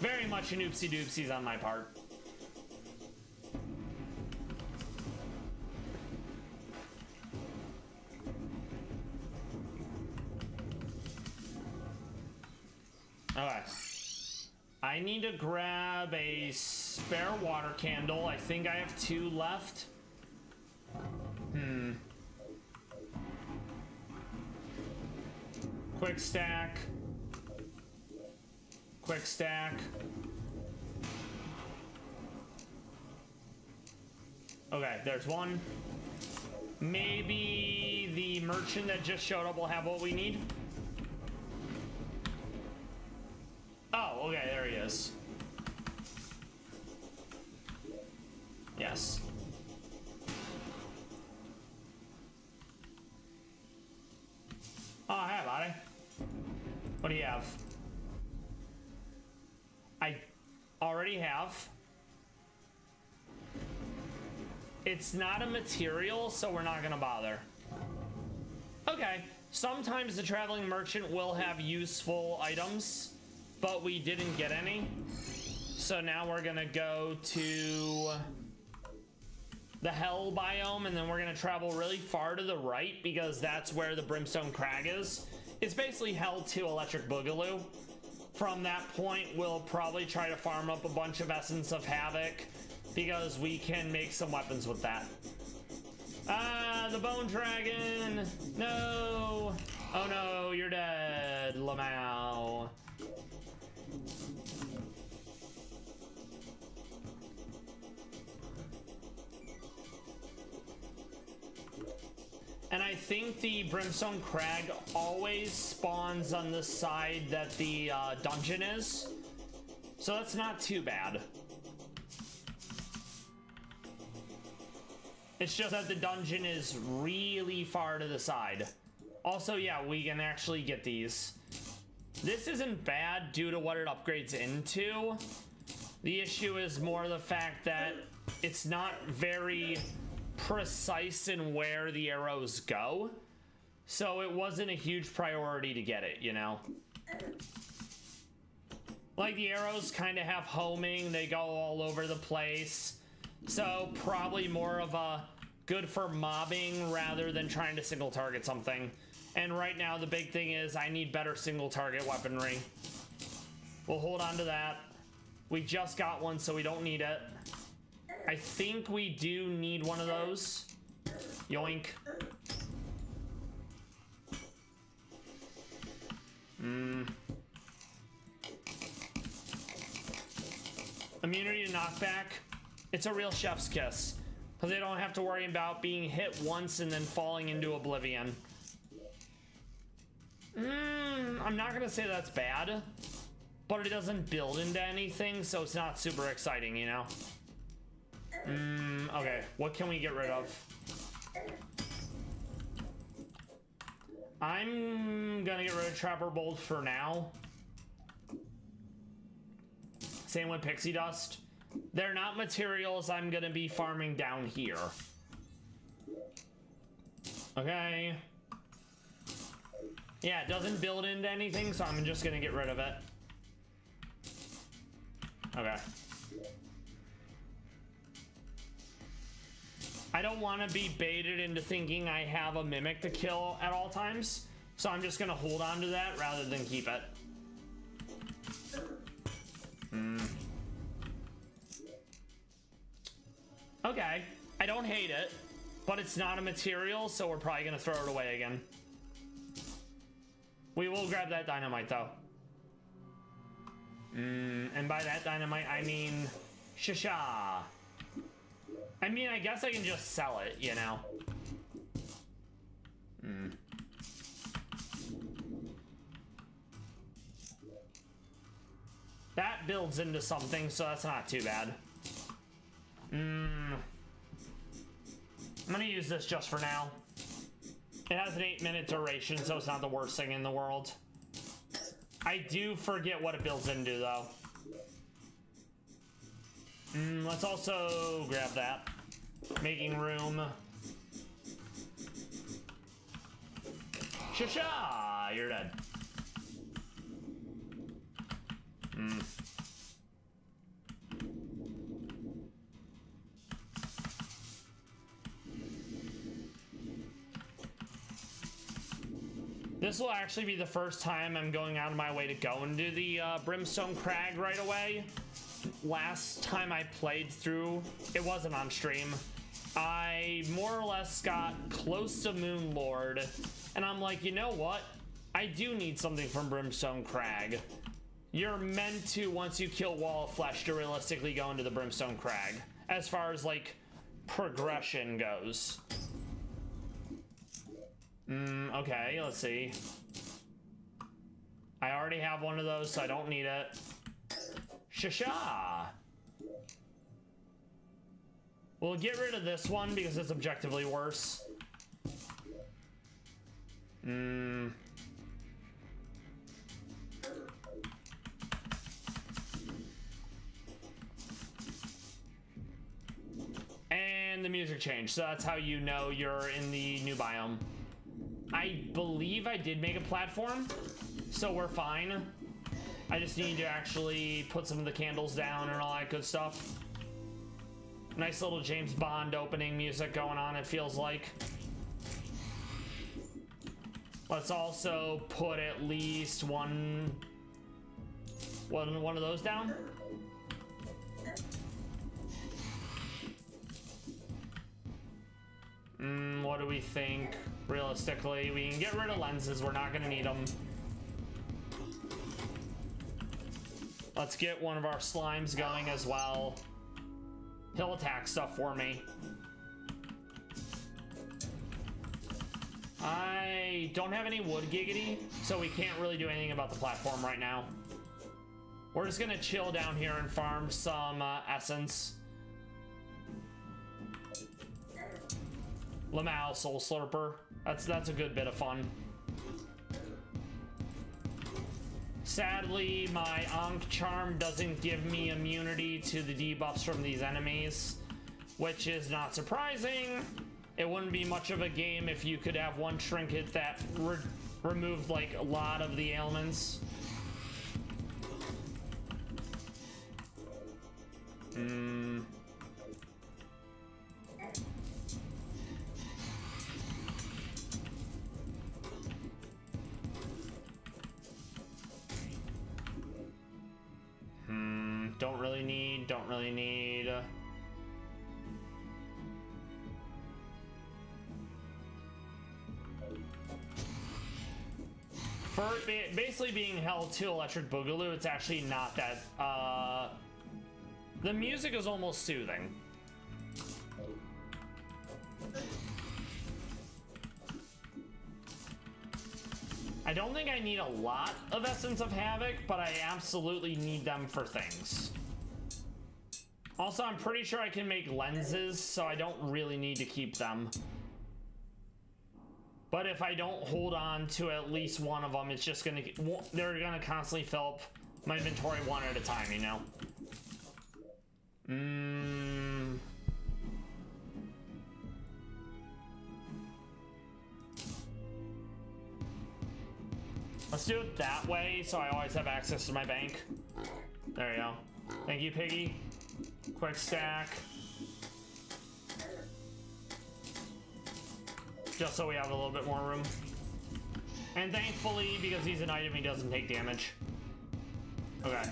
Very much an oopsie doopsies on my part. Okay. I need to grab a spare water candle. I think I have 2 left. Quick stack. Quick stack. Okay, there's 1. Maybe the merchant that just showed up will have what we need. Oh, okay, there he is. Yes. Oh, hi, buddy. What do you have? I already have. It's not a material, so we're not gonna bother. Okay, sometimes the traveling merchant will have useful items, but we didn't get any. So now we're gonna go to the Hell biome, and then we're gonna travel really far to the right because that's where the Brimstone Crag is. It's basically Hell to Electric Boogaloo. From that point, we'll probably try to farm up a bunch of Essence of Havoc because we can make some weapons with that. Ah, the Bone Dragon! No! Oh no, you're dead, Lamau. And I think the Brimstone Crag always spawns on the side that the dungeon is. So that's not too bad. It's just that the dungeon is really far to the side. Also, yeah, we can actually get these. This isn't bad due to what it upgrades into. The issue is more the fact that it's not very precise in where the arrows go, so it wasn't a huge priority to get it, you know? Like, the arrows kind of have homing, they go all over the place, so probably more of a good for mobbing rather than trying to single target something. And right now the big thing is I need better single target weaponry. We'll hold on to that. We just got one, so we don't need it. I think we do need one of those. Yoink. Immunity to knockback. It's a real chef's kiss. Because they don't have to worry about being hit once and then falling into oblivion. I'm not going to say that's bad. But it doesn't build into anything, so it's not super exciting, you know? Okay, what can we get rid of? I'm gonna get rid of Trapper Bolt for now. Same with Pixie Dust. They're not materials I'm gonna be farming down here. Okay. Yeah, it doesn't build into anything, so I'm just gonna get rid of it. Okay. I don't want to be baited into thinking I have a mimic to kill at all times, so I'm just going to hold on to that rather than keep it. Okay, I don't hate it, but it's not a material, so we're probably gonna throw it away again. We will grab that dynamite though. And by that dynamite, I mean shisha. I mean, I guess I can just sell it, you know. That builds into something, so that's not too bad. I'm gonna use this just for now. It has an 8-minute duration, so it's not the worst thing in the world. I do forget what it builds into, though. Let's also grab that. Making room. Shasha! You're dead. This will actually be the first time I'm going out of my way to go into the Brimstone Crag right away. Last time I played through, it wasn't on stream. I more or less got close to Moon Lord, and I'm like, you know what? I do need something from Brimstone Crag. You're meant to, once you kill Wall of Flesh, to realistically go into the Brimstone Crag, as far as, like, progression goes. Okay, let's see. I already have one of those, so I don't need it. Shasha! We'll get rid of this one because it's objectively worse. And the music changed, so that's how you know you're in the new biome. I believe I did make a platform, so we're fine. I just need to actually put some of the candles down and all that good stuff. Nice little James Bond opening music going on, it feels like. Let's also put at least one of those down. What do we think? Realistically, we can get rid of lenses. We're not gonna need them. Let's get one of our slimes going as well. He'll attack stuff for me. I don't have any wood giggity, so we can't really do anything about the platform right now. We're just gonna chill down here and farm some essence. Lamau Soul Slurper. That's a good bit of fun. Sadly, my Ankh Charm doesn't give me immunity to the debuffs from these enemies, which is not surprising. It wouldn't be much of a game if you could have one trinket that removed like a lot of the ailments. Don't really need. For basically being held to Electric Boogaloo, it's actually not that, the music is almost soothing. I don't think I need a lot of Essence of Havoc, but I absolutely need them for things. Also, I'm pretty sure I can make lenses, so I don't really need to keep them. But if I don't hold on to at least one of them, it's just gonna get, they're gonna constantly fill up my inventory one at a time, you know? Let's do it that way, so I always have access to my bank. There you go. Thank you, Piggy. Quick stack. Just so we have a little bit more room. And thankfully, because he's an item, he doesn't take damage. Okay.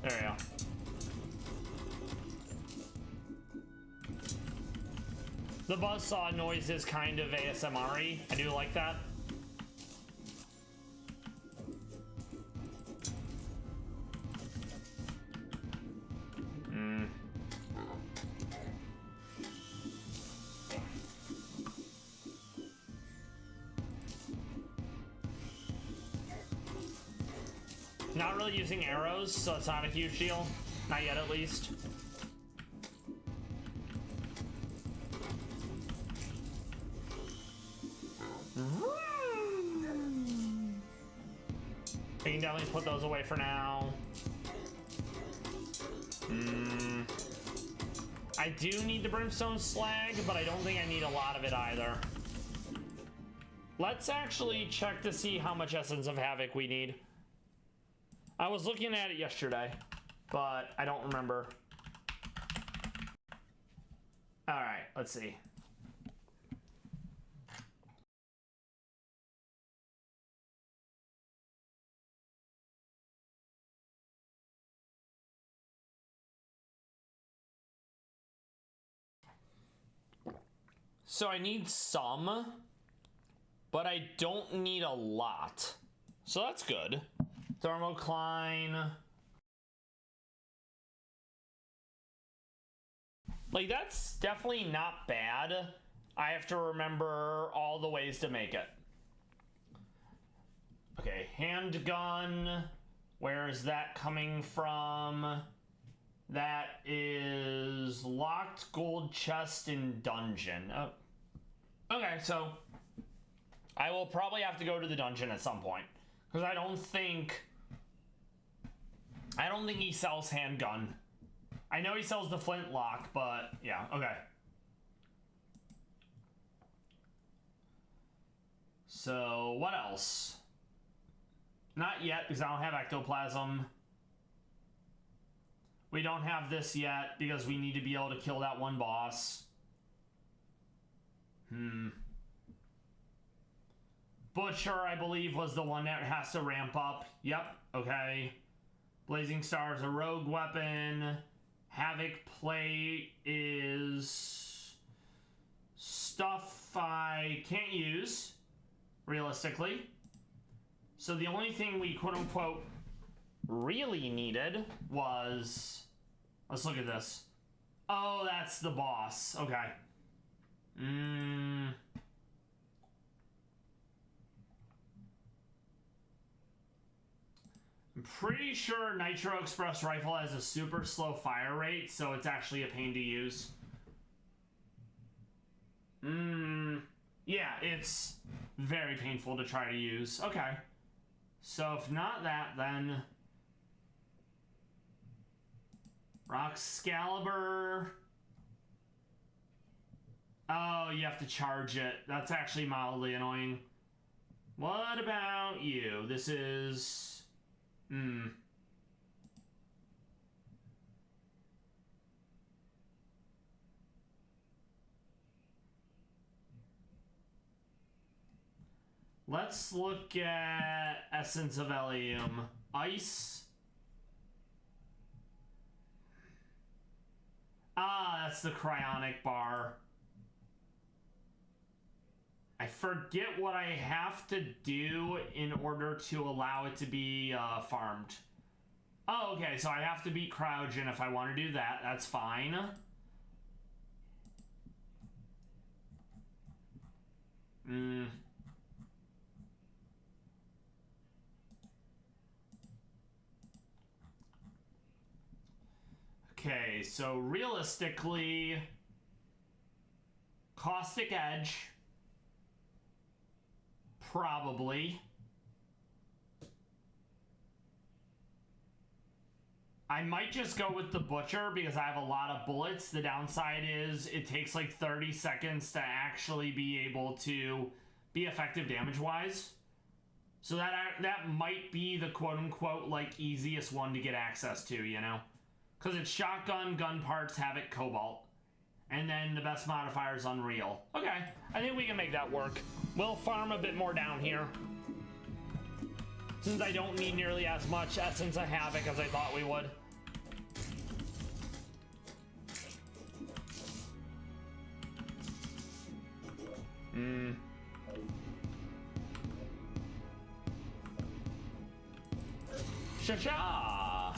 There we go. The buzzsaw noise is kind of ASMR-y. I do like that. Not really using arrows, so it's not a huge deal. Not yet, at least. We can definitely put those away for now. I do need the brimstone slag, but I don't think I need a lot of it either. Let's actually check to see how much Essence of Havoc we need. I was looking at it yesterday, but I don't remember. All right, let's see. So I need some, but I don't need a lot. So that's good. Thermocline. Like, that's definitely not bad. I have to remember all the ways to make it. Okay, handgun. Where is that coming from? That is locked gold chest in dungeon. Oh. Okay, so I will probably have to go to the dungeon at some point, because I don't think he sells handgun. I know he sells the flintlock, but yeah, okay. So what else? Not yet, because I don't have ectoplasm. We don't have this yet because we need to be able to kill that one boss. Butcher, I believe, was the one that has to ramp up. Yep, okay. Blazing Star is a rogue weapon. Havoc Plate is stuff I can't use, realistically. So the only thing we quote-unquote really needed was... Let's look at this. Oh, that's the boss. Okay. I'm pretty sure Nitro Express Rifle has a super slow fire rate, so it's actually a pain to use. Yeah, it's very painful to try to use. Okay. So if not that, then... Roxcalibur. Oh, you have to charge it. That's actually mildly annoying. What about you? This is... Let's look at Essence of Elysium. Ice. Ah, that's the cryonic bar. I forget what I have to do in order to allow it to be farmed. Oh, okay, so I have to beat Cryogen if I want to do that. That's fine. Okay, so realistically, Caustic Edge, probably. I might just go with the Butcher because I have a lot of bullets. The downside is it takes like 30 seconds to actually be able to be effective damage-wise. So that might be the quote-unquote like easiest one to get access to, you know? Because it's shotgun, gun parts, Havoc, Cobalt. And then the best modifier is Unreal. Okay, I think we can make that work. We'll farm a bit more down here, since I don't need nearly as much Essence of Havoc as I thought we would. Sha-sha!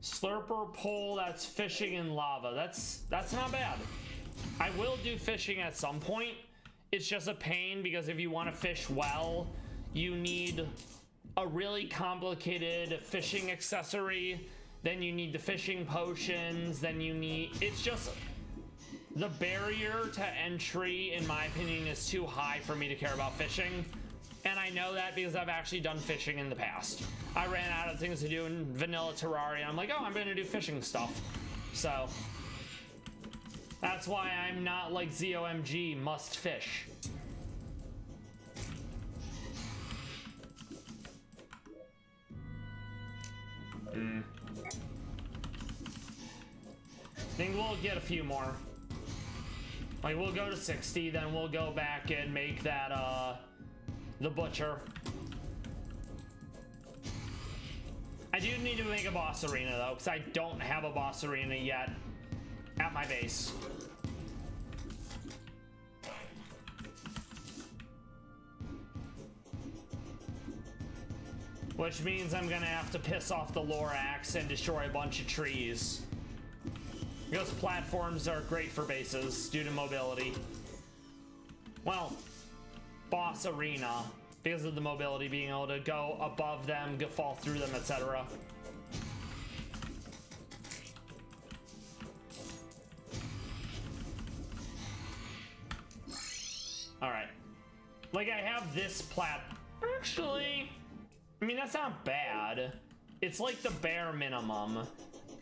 Slurper pole, that's fishing in lava. That's not bad. I will do fishing at some point. It's just a pain because if you want to fish well, you need a really complicated fishing accessory. Then you need the fishing potions. Then you need, it's just, the barrier to entry, in my opinion, is too high for me to care about fishing. And I know that because I've actually done fishing in the past. I ran out of things to do in vanilla Terraria. I'm like, oh, I'm gonna do fishing stuff. So that's why I'm not like ZOMG must fish. I think we'll get a few more. Like, we'll go to 60, then we'll go back and make that, the butcher. I do need to make a boss arena, though, because I don't have a boss arena yet at my base. Which means I'm gonna have to piss off the Lorax and destroy a bunch of trees. Because platforms are great for bases due to mobility. Well, boss arena, because of the mobility, being able to go above them, fall through them, etc. Alright. Like, I have this actually, I mean, that's not bad. It's like the bare minimum.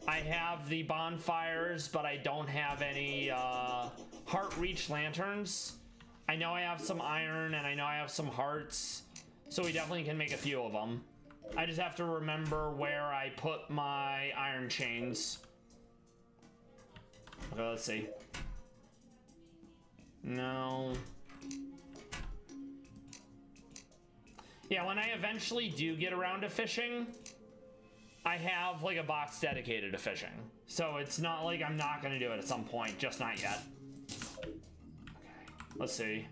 I have the bonfires, but I don't have any heart reach lanterns. I know I have some iron and I know I have some hearts, so we definitely can make a few of them. I just have to remember where I put my iron chains. Okay, let's see. No. Yeah, when I eventually do get around to fishing, I have like a box dedicated to fishing. So it's not like I'm not gonna do it at some point, just not yet. Let's see.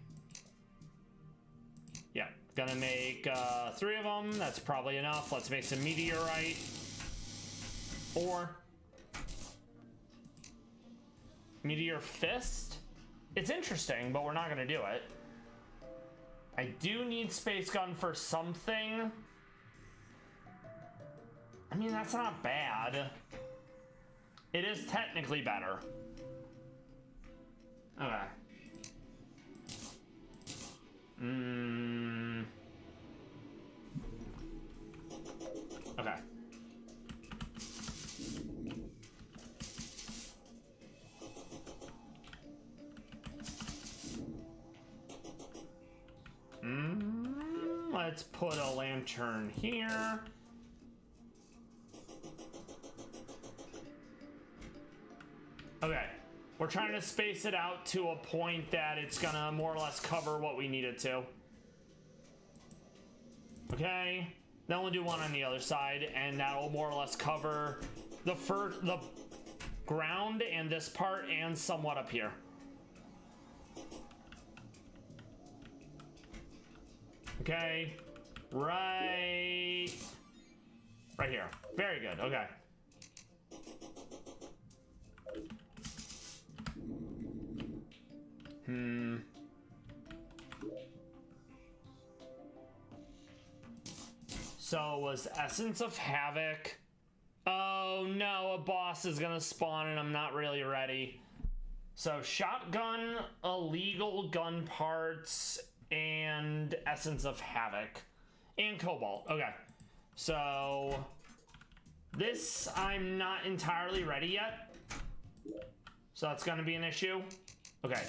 Yeah, gonna make 3 of them. That's probably enough. Let's make some meteorite. Or meteor fist. It's interesting, but we're not gonna do it. I do need space gun for something. I mean, that's not bad. It is technically better. Okay. Okay. Let's put a lantern here. Okay. We're trying to space it out to a point that it's gonna more or less cover what we need it to. Okay. Then we'll do one on the other side, and that'll more or less cover the ground and this part and somewhat up here. Okay. Right here. Very good. Okay. So was Essence of Havoc. Oh no, a boss is gonna spawn and I'm not really ready. So shotgun, illegal gun parts, and Essence of Havoc. And Cobalt. Okay. So this I'm not entirely ready yet. So that's gonna be an issue. Okay.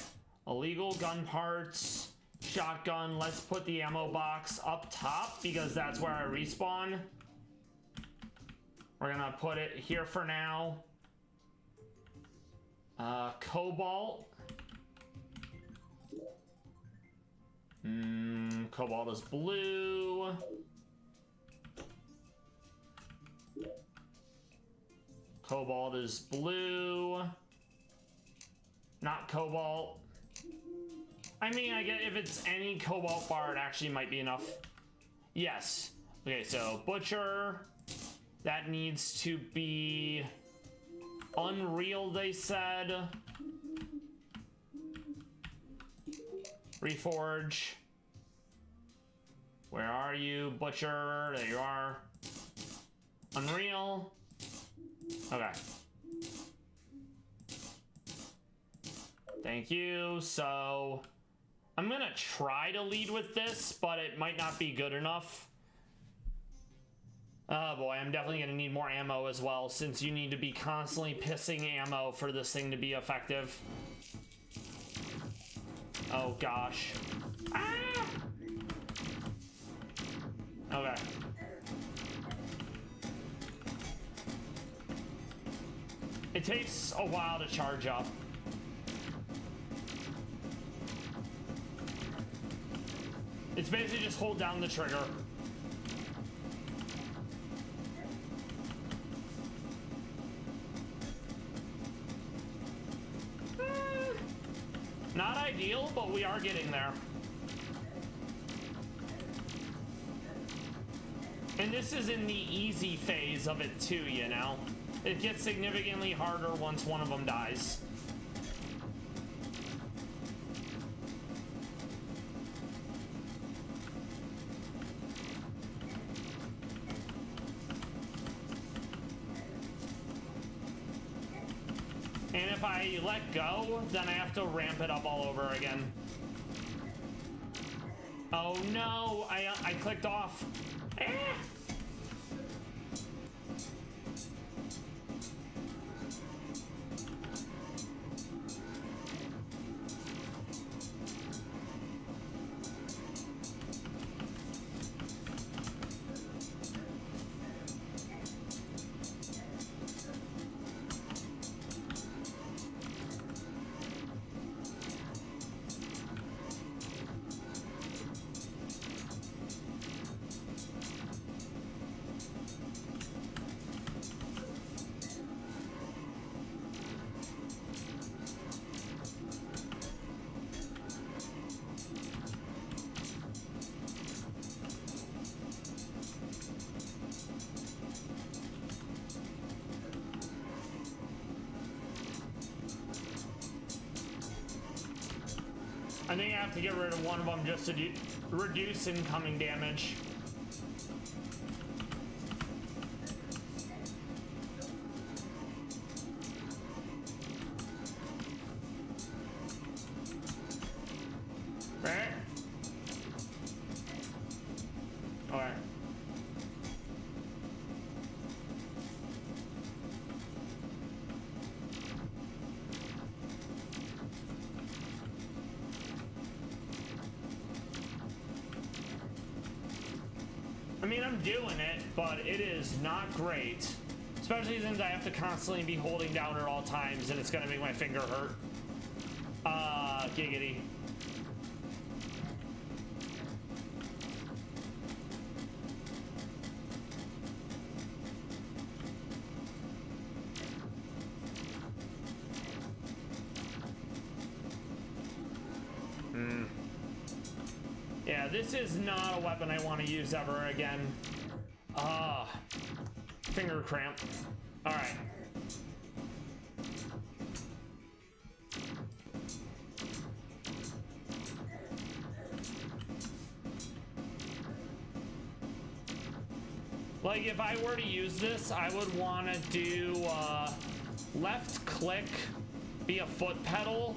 Illegal gun parts, shotgun. Let's put the ammo box up top because that's where I respawn. We're gonna put it here for now. Cobalt. Cobalt is blue. Cobalt is blue. Not cobalt. I mean, I get if it's any cobalt bar, it actually might be enough. Yes. Okay, so butcher. That needs to be unreal, they said. Reforge. Where are you, butcher? There you are. Unreal. Okay. Thank you. So I'm gonna try to lead with this, but it might not be good enough. Oh boy, I'm definitely gonna need more ammo as well, since you need to be constantly pissing ammo for this thing to be effective. Oh gosh. Ah! Okay. It takes a while to charge up. It's basically just hold down the trigger. Not ideal, but we are getting there. And this is in the easy phase of it too, you know? It gets significantly harder once one of them dies. And if I let go, then I have to ramp it up all over again. Oh no, I clicked off. Eh. I think I have to get rid of one of them just to reduce incoming damage. Right? Alright. I mean, I'm doing it, but it is not great. Especially since I have to constantly be holding down at all times, and it's gonna make my finger hurt. Giggity. Yeah, this is not a weapon I want to use ever again. Finger cramp. Alright. Like, if I were to use this, I would want to do left click, be a foot pedal,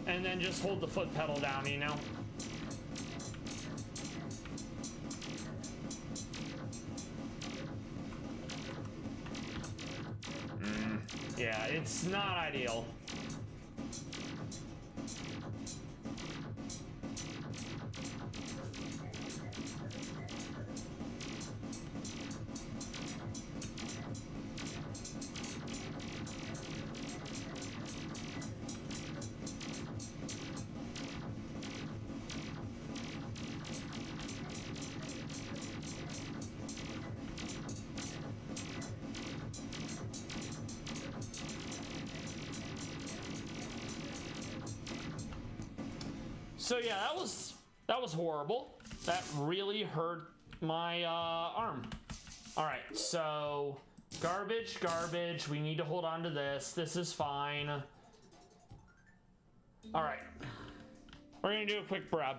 and then just hold the foot pedal down, you know? Yeah, it's not ideal. So yeah, that was horrible. That really hurt my arm. All right, so garbage, garbage. We need to hold on to this. This is fine. All right, we're gonna do a quick breb.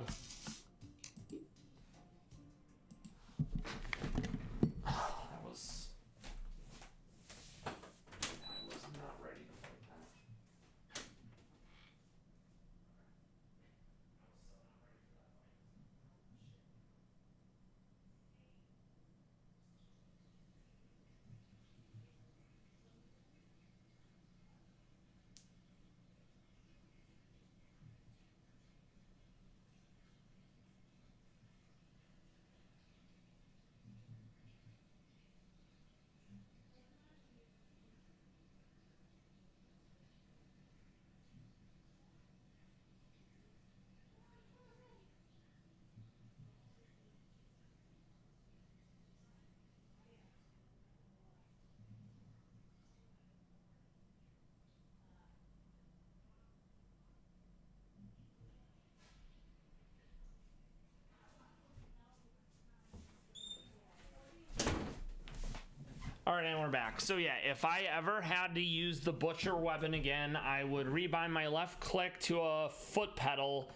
All right, and we're back. So yeah, if I ever had to use the butcher weapon again, I would rebind my left click to a foot pedal,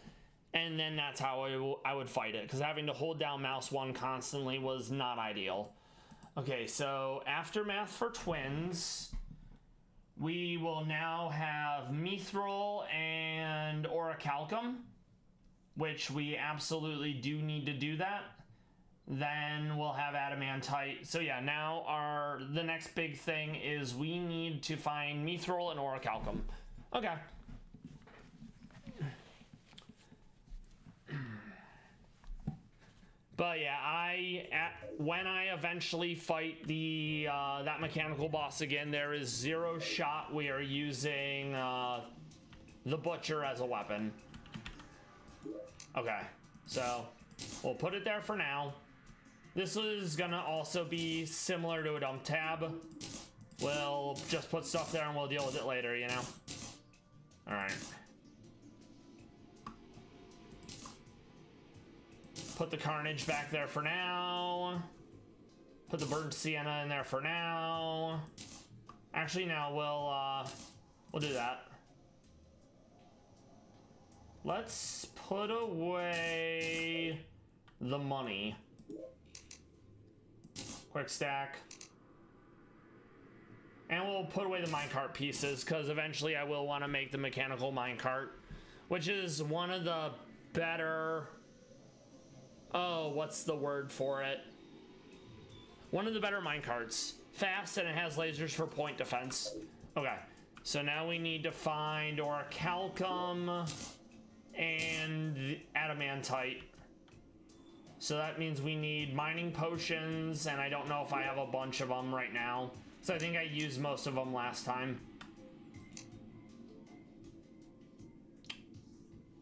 and then that's how I would fight it, because having to hold down mouse 1 constantly was not ideal. Okay, so Aftermath for twins. We will now have Mithril and Orichalcum, which we absolutely do need to do that. Then we'll have Adamantite. So yeah, now the next big thing is we need to find Mithril and Orichalcum. Okay. But yeah, when I eventually fight the that mechanical boss again, there is 0 shot we are using the butcher as a weapon. Okay, so we'll put it there for now. This is gonna also be similar to a dump tab. We'll just put stuff there and we'll deal with it later, you know? All right. Put the Carnage back there for now. Put the Burnt Sienna in there for now. Actually, no, we'll do that. Let's put away the money. Quick stack. And we'll put away the minecart pieces, because eventually I will want to make the mechanical minecart, which is one of the better... Oh, what's the word for it? One of the better minecarts. Fast, and it has lasers for point defense. Okay, so now we need to find Orichalcum and Adamantite. So that means we need mining potions, and I don't know if I have a bunch of them right now. So I think I used most of them last time.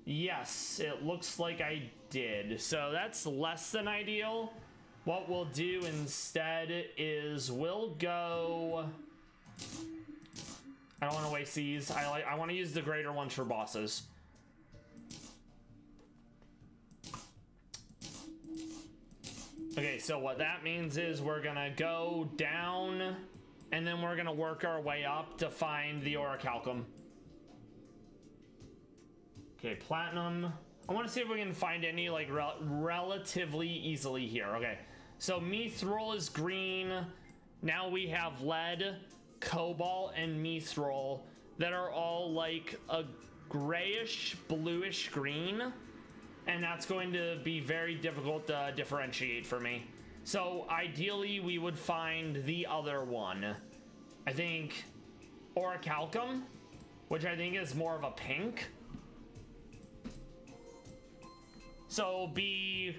Yes, it looks like I did. So that's less than ideal. What we'll do instead is we'll go... I don't want to waste these. I want to use the greater ones for bosses. Okay, so what that means is we're gonna go down, and then we're gonna work our way up to find the Orichalcum. Okay, platinum. I want to see if we can find any like relatively easily here. Okay, so mithril is green. Now we have lead, cobalt, and mithril that are all like a grayish, bluish green. And that's going to be very difficult to differentiate for me. So ideally we would find the other one. I think Orichalcum, which I think is more of a pink. So be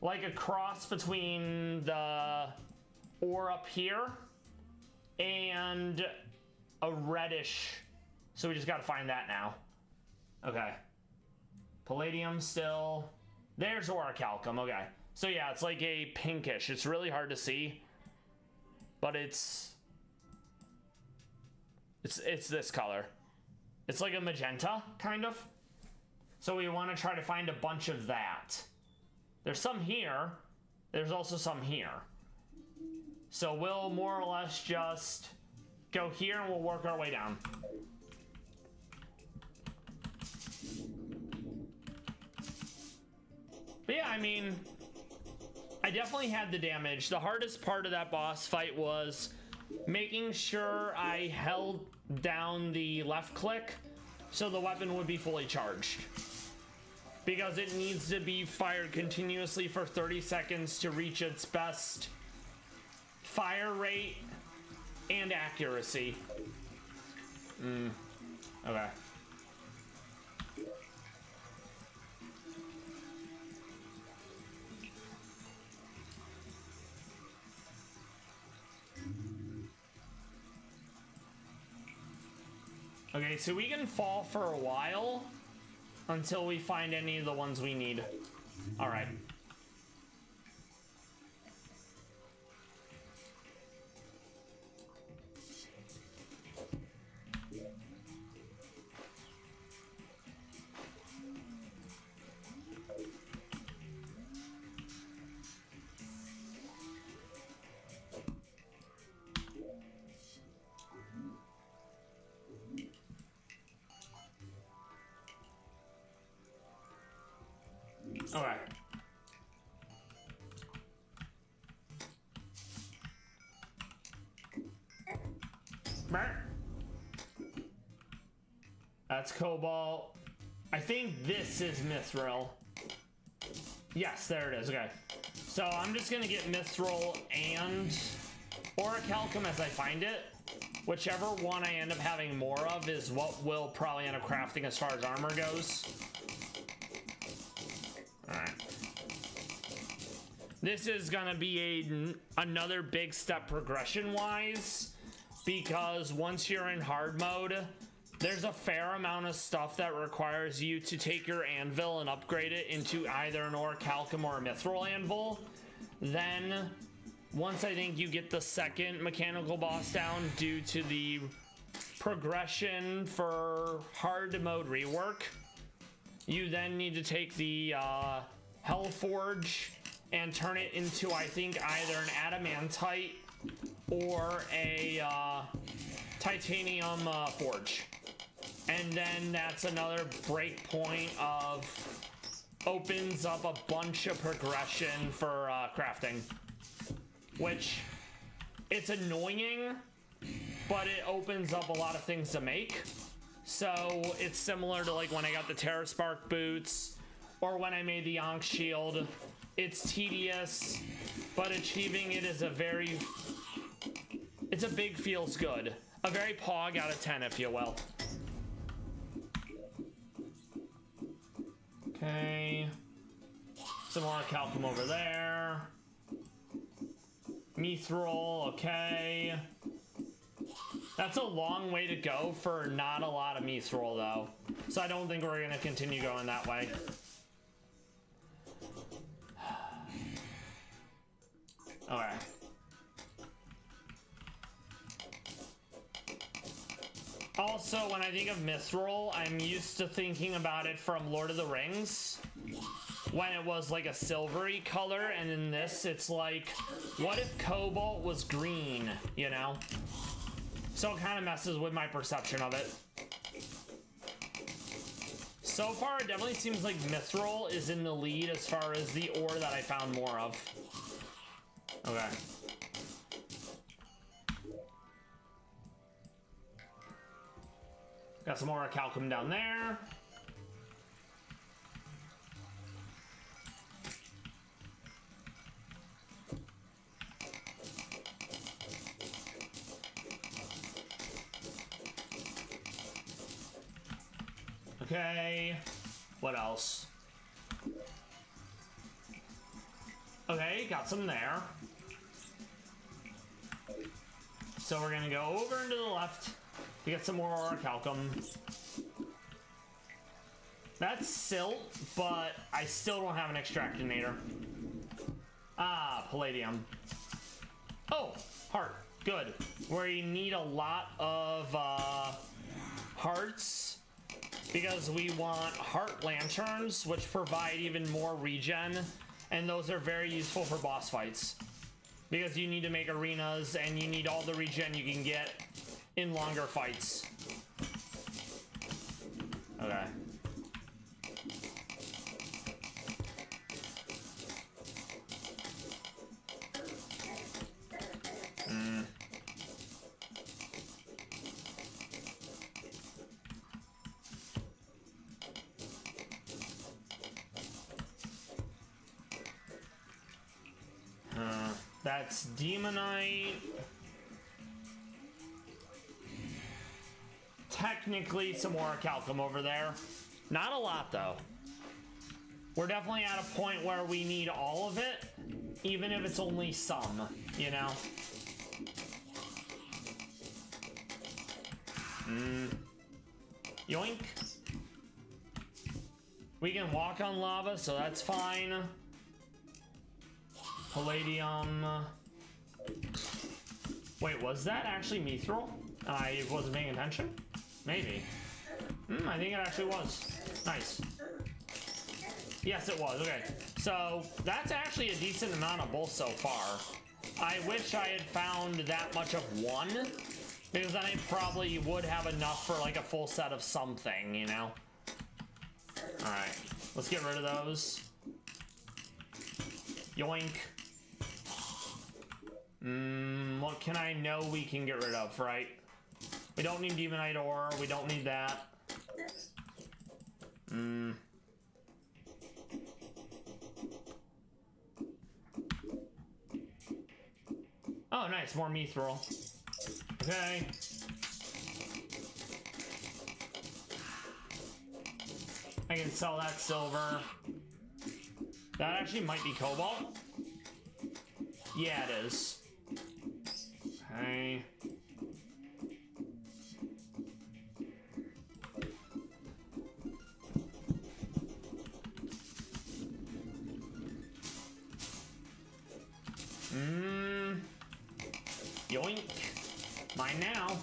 like a cross between the ore up here and a reddish. So we just got to find that now. Okay. Palladium still. There's Orichalcum. Okay. So yeah, it's like a pinkish. It's really hard to see, but it's this color. It's like a magenta, kind of. So we want to try to find a bunch of that. There's some here. There's also some here. So we'll more or less just go here and we'll work our way down. But yeah, I mean, I definitely had the damage. The hardest part of that boss fight was making sure I held down the left click so the weapon would be fully charged. Because it needs to be fired continuously for 30 seconds to reach its best fire rate and accuracy. Okay. Okay, so we can fall for a while until we find any of the ones we need. All right. All right. That's Cobalt. I think this is Mithril. Yes, there it is. Okay. So I'm just going to get Mithril and Orichalcum as I find it. Whichever one I end up having more of is what we'll probably end up crafting as far as armor goes. Alright. This is gonna be another big step progression-wise, because once you're in hard mode, there's a fair amount of stuff that requires you to take your anvil and upgrade it into either an Orichalcum or a Mithril anvil. Then, once I think you get the second mechanical boss down due to the progression for hard mode rework, you then need to take the Hellforge and turn it into, I think, either an adamantite or a titanium forge. And then that's another breakpoint of opens up a bunch of progression for crafting. Which, it's annoying, but it opens up a lot of things to make. So it's similar to like when I got the Terra Spark boots or when I made the Ankh shield. It's tedious, but achieving it is it's a big feels good. A very pog out of 10, if you will. Okay. Some Orichalcum over there. Mithril, okay. That's a long way to go for not a lot of Mithril, though. So I don't think we're going to continue going that way. Okay. Also, when I think of Mithril, I'm used to thinking about it from Lord of the Rings, when it was like a silvery color, and in this, it's like, what if Cobalt was green, you know? So it kind of messes with my perception of it. So far, it definitely seems like Mithril is in the lead as far as the ore that I found more of. Okay. Got some more Orichalcum down there. Okay, what else? Okay, got some there. So we're gonna go over into the left to get some more Orichalcum. That's silt, but I still don't have an extractinator. Ah, palladium. Oh, heart, good. Where you need a lot of hearts because we want heart lanterns, which provide even more regen, and those are very useful for boss fights because you need to make arenas and you need all the regen you can get in longer fights. Okay. That's Demonite. Technically some more Calcum over there. Not a lot though. We're definitely at a point where we need all of it, even if it's only some, you know? Yoink. We can walk on lava, so that's fine. Palladium. Wait, was that actually mithril? I wasn't paying attention? Maybe. I think it actually was. Nice. Yes, it was. Okay. So, that's actually a decent amount of both so far. I wish I had found that much of one, because then I probably would have enough for like a full set of something, you know? Alright. Let's get rid of those. Yoink. What can I know we can get rid of, right? We don't need Demonite ore. We don't need that. Oh, nice. More mithril. Okay. I can sell that silver. That actually might be cobalt. Yeah, it is. Okay. Yoink. Mine now.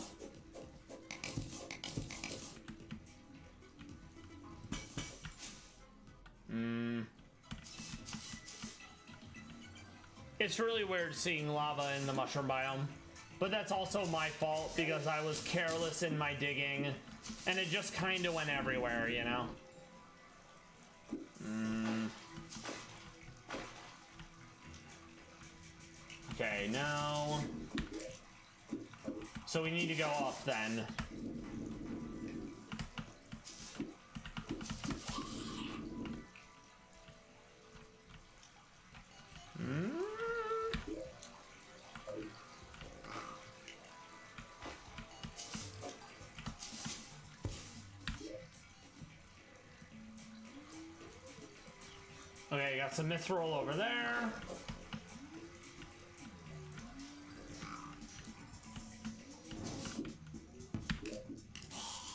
It's really weird seeing lava in the mushroom biome, but that's also my fault because I was careless in my digging and it just kind of went everywhere, you know? Okay, no. So we need to go up then. Okay, got some mithril over there.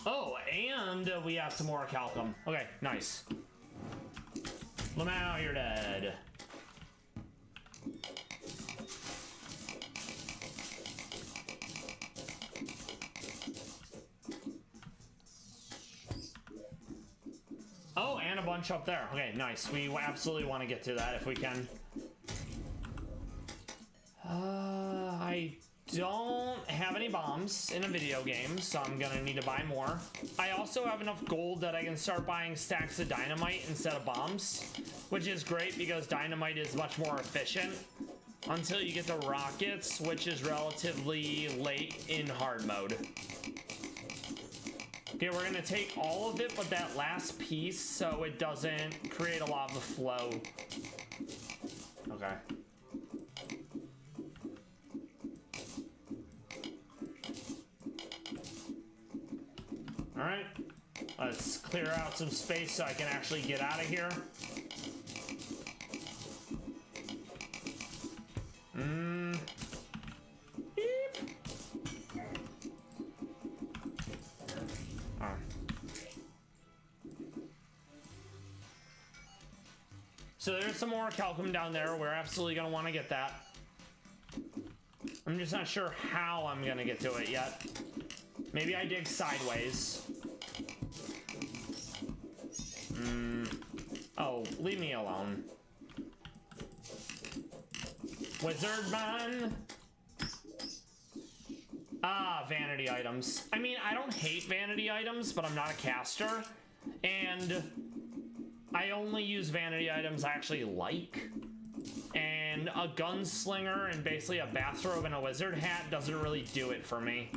Oh, and we have some more Calcum. Okay, nice. Lamau, you're dead. Oh, and a bunch up there. Okay, nice. We absolutely want to get to that if we can. I don't have any bombs in a video game, so I'm gonna need to buy more. I also have enough gold that I can start buying stacks of dynamite instead of bombs, which is great because dynamite is much more efficient until you get the rockets, which is relatively late in hard mode. Okay, we're gonna take all of it but that last piece so it doesn't create a lava flow. Okay. Alright, let's clear out some space so I can actually get out of here. Beep. So there's some more Calcum down there. We're absolutely going to want to get that. I'm just not sure how I'm going to get to it yet. Maybe I dig sideways. Oh, leave me alone. Wizard man. Ah, vanity items. I mean, I don't hate vanity items, but I'm not a caster. And I only use vanity items I actually like. And a gunslinger and basically a bathrobe and a wizard hat doesn't really do it for me.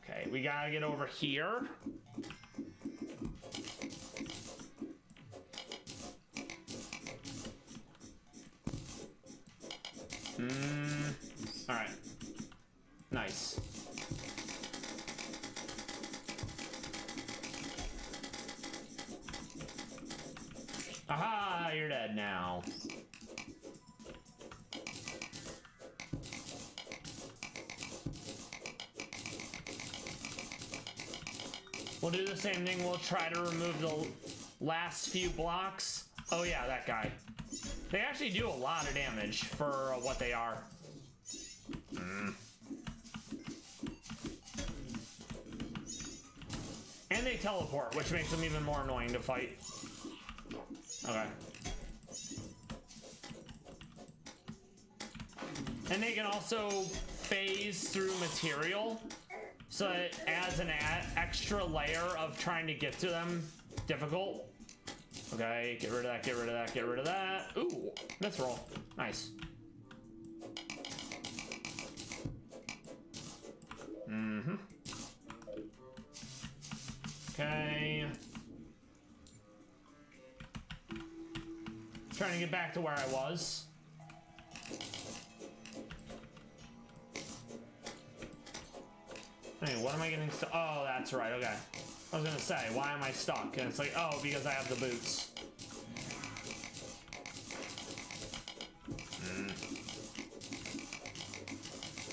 Okay, we gotta get over here. Alright. Nice. Aha, you're dead now. We'll do the same thing. We'll try to remove the last few blocks. Oh yeah, that guy. They actually do a lot of damage for what they are. And they teleport, which makes them even more annoying to fight. Okay. And they can also phase through material, so it adds an extra layer of trying to get to them difficult. Okay, get rid of that, get rid of that, get rid of that. Ooh, mithril. Nice. Okay. Trying to get back to where I was. Hey, what am I getting stuck? Oh, that's right, okay. I was gonna say, why am I stuck? And it's like, oh, because I have the boots.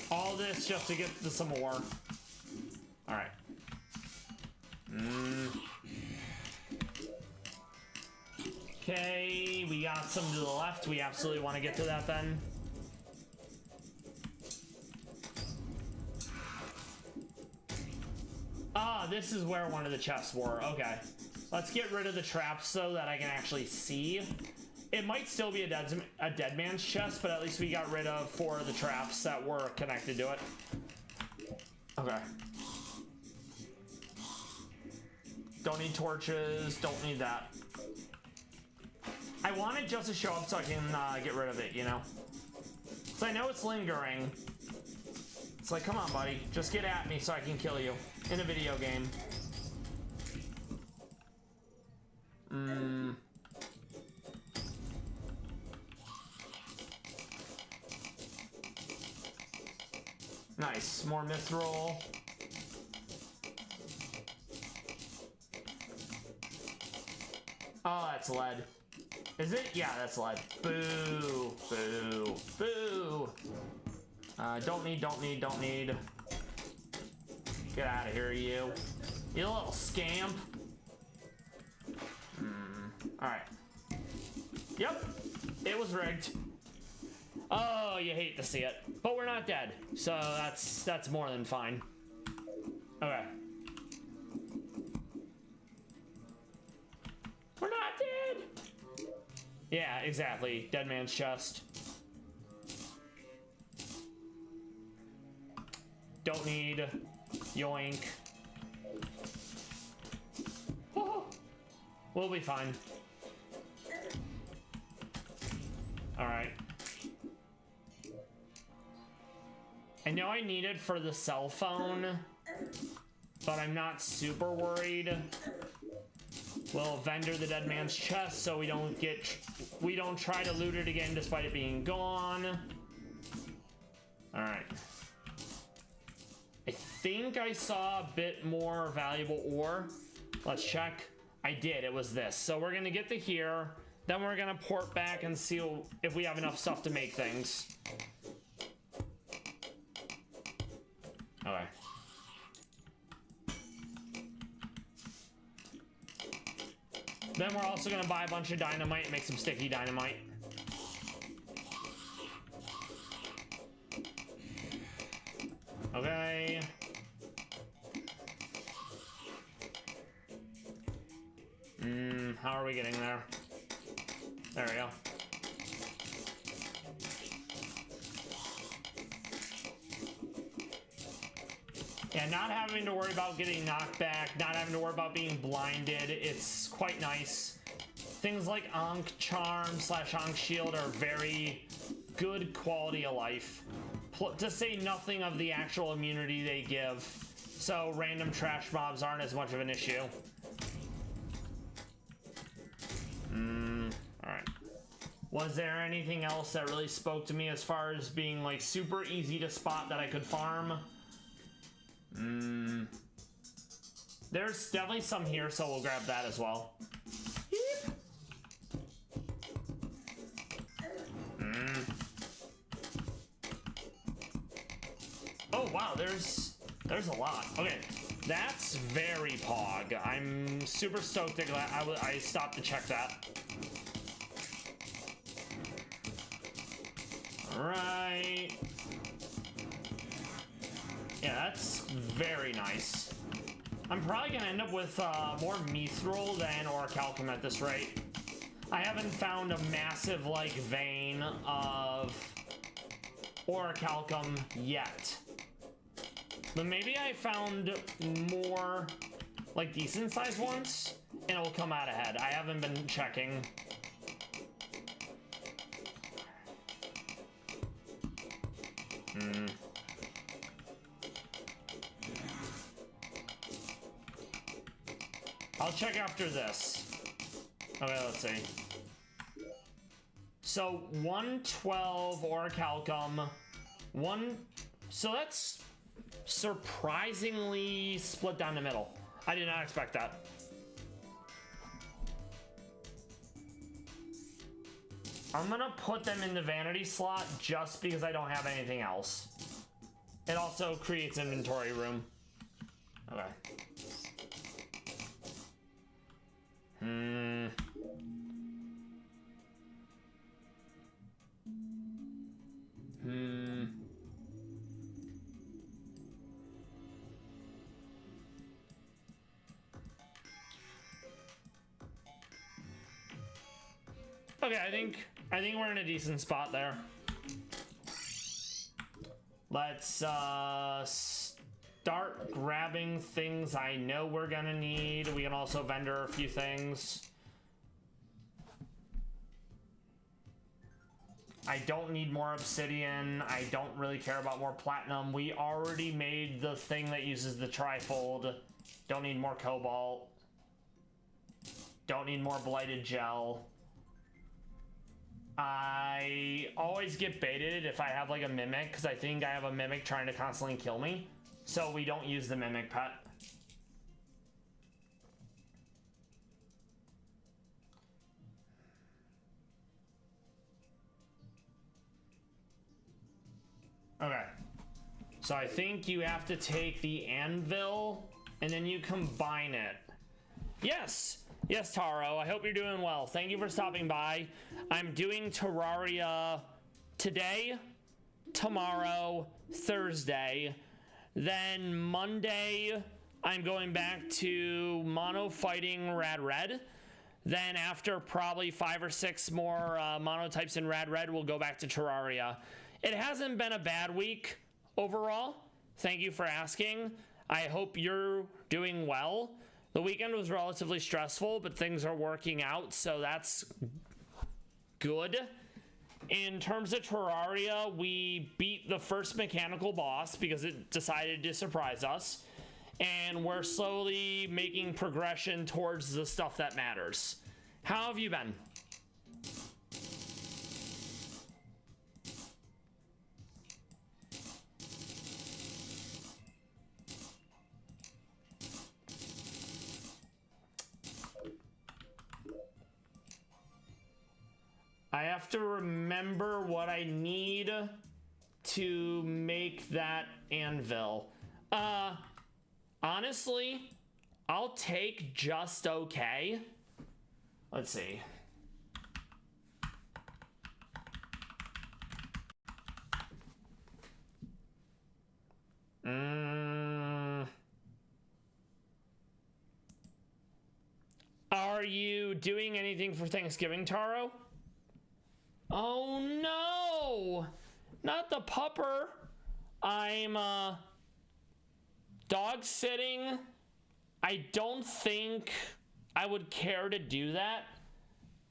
All this just to get to some more. Alright. Okay, we got some to the left. We absolutely want to get to that then. Ah, this is where one of the chests were. Okay. Let's get rid of the traps so that I can actually see. It might still be a dead man's chest, but at least we got rid of 4 of the traps that were connected to it. Okay. Don't need torches. Don't need that. I want it just to show up so I can get rid of it, you know? So I know it's lingering. It's like, come on, buddy. Just get at me so I can kill you in a video game. Nice. More mithril. Oh, that's lead. Is it? Yeah, that's lead. Boo. Boo. Boo. Don't need. Get out of here, you. You little scamp. Alright. Yep. It was rigged. Oh, you hate to see it. But we're not dead. So that's more than fine. Okay. We're not dead. Yeah, exactly. Dead man's chest. Don't need. Yoink. Oh, we'll be fine. Alright. I know I need it for the cell phone, but I'm not super worried. We'll vendor the dead man's chest so we don't try to loot it again despite it being gone. Alright. I think I saw a bit more valuable ore. Let's check. I did, it was this. So we're gonna get to here, then we're gonna port back and see if we have enough stuff to make things. Okay. Then we're also gonna buy a bunch of dynamite and make some sticky dynamite. Okay. How are we getting there? There we go. Yeah, not having to worry about getting knocked back, not having to worry about being blinded, it's quite nice. Things like Ankh Charm / Ankh Shield are very good quality of life. To say nothing of the actual immunity they give, so random trash mobs aren't as much of an issue. Alright. Was there anything else that really spoke to me as far as being like super easy to spot that I could farm? There's definitely some here, so we'll grab that as well. Oh wow, there's a lot. Okay, that's very pog. I'm super stoked that I stopped to check that. All right. Yeah, that's very nice. I'm probably gonna end up with more Mithril than Orichalcum at this rate. I haven't found a massive like vein of Orichalcum yet. But maybe I found more like decent sized ones and it will come out ahead. I haven't been checking. I'll check after this. Okay, let's see. So 112 Orichalcum, so that's surprisingly split down the middle. I did not expect that. I'm gonna put them in the vanity slot just because I don't have anything else. It also creates inventory room. Okay. Okay, I think we're in a decent spot there. Let's start grabbing things I know we're gonna need. We can also vendor a few things. I don't need more obsidian. I don't really care about more platinum. We already made the thing that uses the trifold. Don't need more cobalt. Don't need more blighted gel. I always get baited if I have like a mimic because I think I have a mimic trying to constantly kill me. So we don't use the mimic pet. Okay. So I think you have to take the anvil and then you combine it. Yes. Yes, Taro, I hope you're doing well. Thank you for stopping by. I'm doing Terraria today, tomorrow, Thursday. Then Monday, I'm going back to mono fighting Rad Red. Then after probably 5 or 6 more monotypes in Rad Red, we'll go back to Terraria. It hasn't been a bad week overall. Thank you for asking. I hope you're doing well. The weekend was relatively stressful, but things are working out, so that's good. In terms of Terraria, we beat the first mechanical boss because it decided to surprise us, and we're slowly making progression towards the stuff that matters. How have you been? I have to remember what I need to make that anvil. Honestly, I'll take just okay. Let's see. Are you doing anything for Thanksgiving, Taro? Oh no! Not the pupper. I'm dog sitting. I don't think I would care to do that,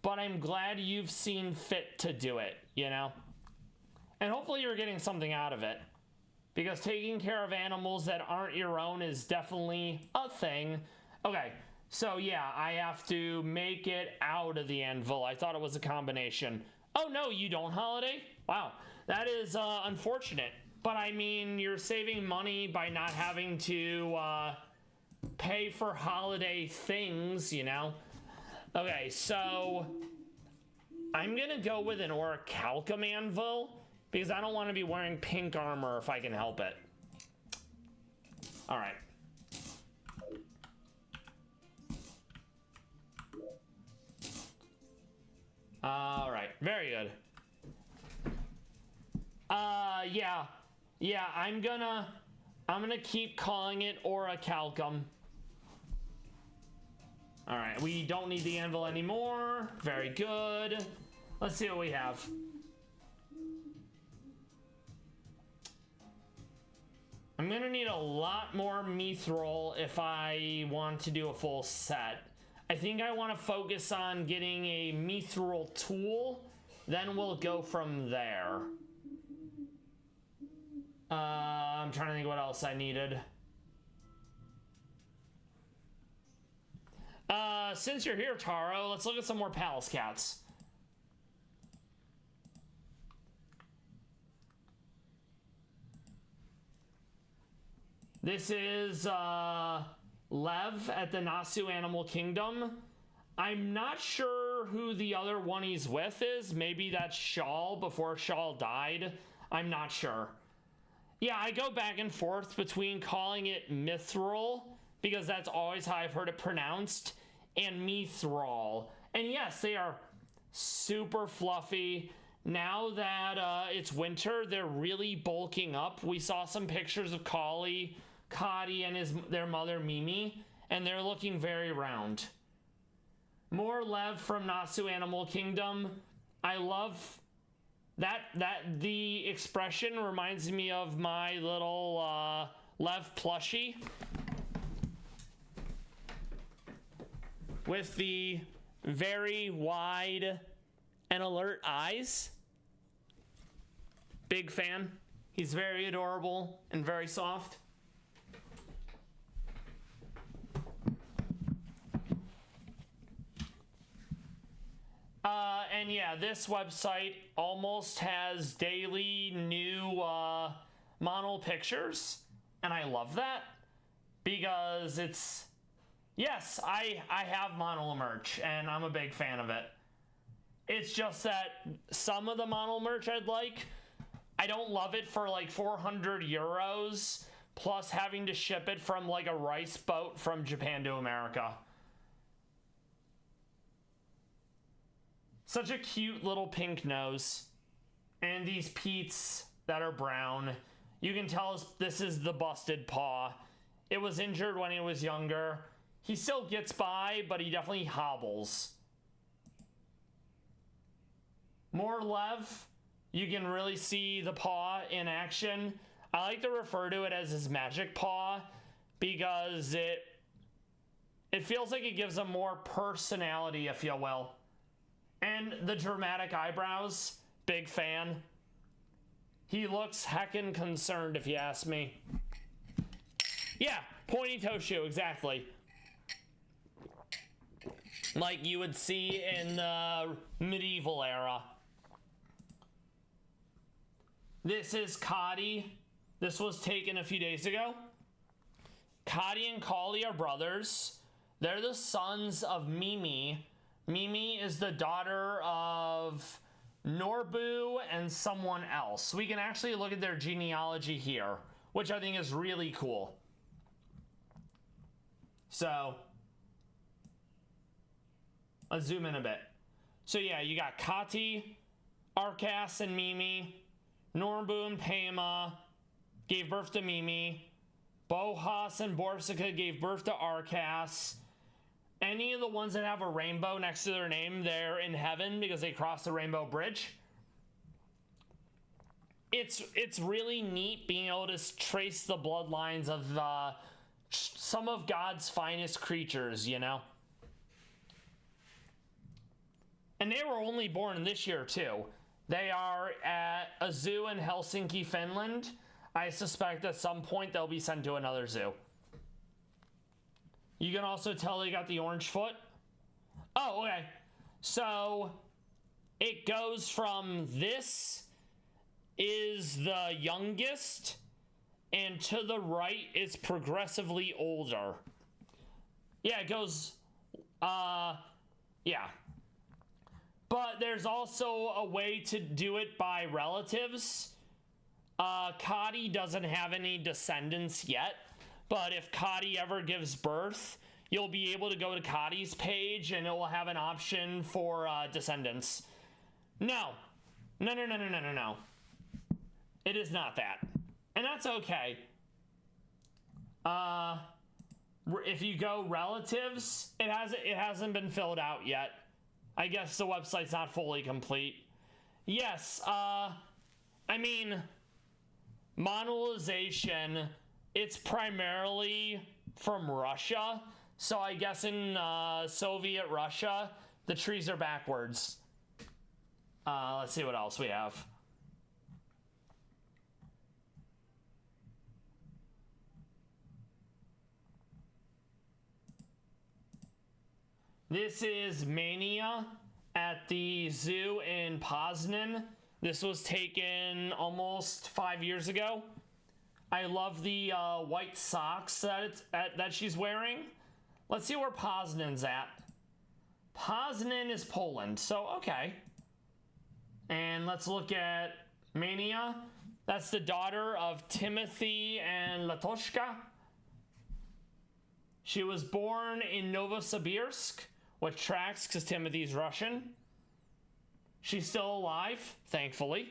but I'm glad you've seen fit to do it, you know? And hopefully you're getting something out of it, because taking care of animals that aren't your own is definitely a thing. Okay, so yeah, I have to make it out of the anvil. I thought it was a combination. Oh no, you don't, Holiday? Wow, that is unfortunate. But I mean, you're saving money by not having to pay for holiday things, you know? Okay, so I'm gonna go with an orichalcum anvil because I don't want to be wearing pink armor if I can help it. All right. All right, very good. Yeah, I'm gonna keep calling it orichalcum. All right, we don't need the anvil anymore. Very good. Let's see what we have. I'm gonna need a lot more mithril if I want to do a full set. I think I want to focus on getting a mithril tool, then we'll go from there. I'm trying to think what else I needed. Since you're here, Taro, let's look at some more Pallas cats. This is Lev at the Nasu Animal Kingdom. I'm not sure who the other one he's with is. Maybe that's Shawl before Shawl died. I'm not sure. Yeah, I go back and forth between calling it mithril, because that's always how I've heard it pronounced, and mithril. And yes, they are super fluffy. Now that it's winter, they're really bulking up. We saw some pictures of Cotty and their mother Mimi, and they're looking very round. More Lev from Nasu Animal Kingdom. I love that the expression reminds me of my little Lev plushie with the very wide and alert eyes. Big fan. He's very adorable and very soft. And yeah, this website almost has daily new model pictures, and I love that because it's, yes, I have model merch and I'm a big fan of it. It's just that some of the model merch I don't love it for like 400 euros plus having to ship it from like a rice boat from Japan to America. Such a cute little pink nose. And these Pete's that are brown. You can tell this is the busted paw. It was injured when he was younger. He still gets by, but he definitely hobbles. More Lev. You can really see the paw in action. I like to refer to it as his magic paw because it feels like it gives him more personality, if you will. And the dramatic eyebrows, big fan. He looks heckin' concerned, if you ask me. Yeah, pointy toe shoe, exactly. Like you would see in the medieval era. This is Cotty. This was taken a few days ago. Cotty and Collie are brothers. They're the sons of Mimi. Mimi is the daughter of Norbu and someone else. We can actually look at their genealogy here, which I think is really cool. So, let's zoom in a bit. So yeah, you got Kati, Arcas, and Mimi. Norbu and Pema gave birth to Mimi. Bohas and Borsica gave birth to Arcas. any of the ones that have a rainbow next to their name, they're in heaven because they crossed the rainbow bridge. It's really neat being able to trace the bloodlines of some of God's finest creatures, you know? And they were only born this year, too. They are at a zoo in Helsinki, Finland. I suspect at some point they'll be sent to another zoo. You can also tell they got the orange foot. Oh, okay. So it goes from this is the youngest, and to the right it's progressively older. Yeah, it goes, yeah. But there's also a way to do it by relatives. Cotty doesn't have any descendants yet, but if Cotty ever gives birth, you'll be able to go to Cotty's page and it will have an option for descendants. No. No. It is not that. And that's okay. If you go relatives, it hasn't been filled out yet. I guess the website's not fully complete. Yes, I mean, monetization, it's primarily from Russia. So I guess in Soviet Russia, the trees are backwards. Let's see what else we have. This is Mania at the zoo in Poznan. This was taken almost 5 years ago. I love the white socks that she's wearing. Let's see where Poznan's at. Poznan is Poland, so okay. And let's look at Mania. That's the daughter of Timothy and Latoshka. She was born in Novosibirsk, which tracks because Timothy's Russian. She's still alive, thankfully.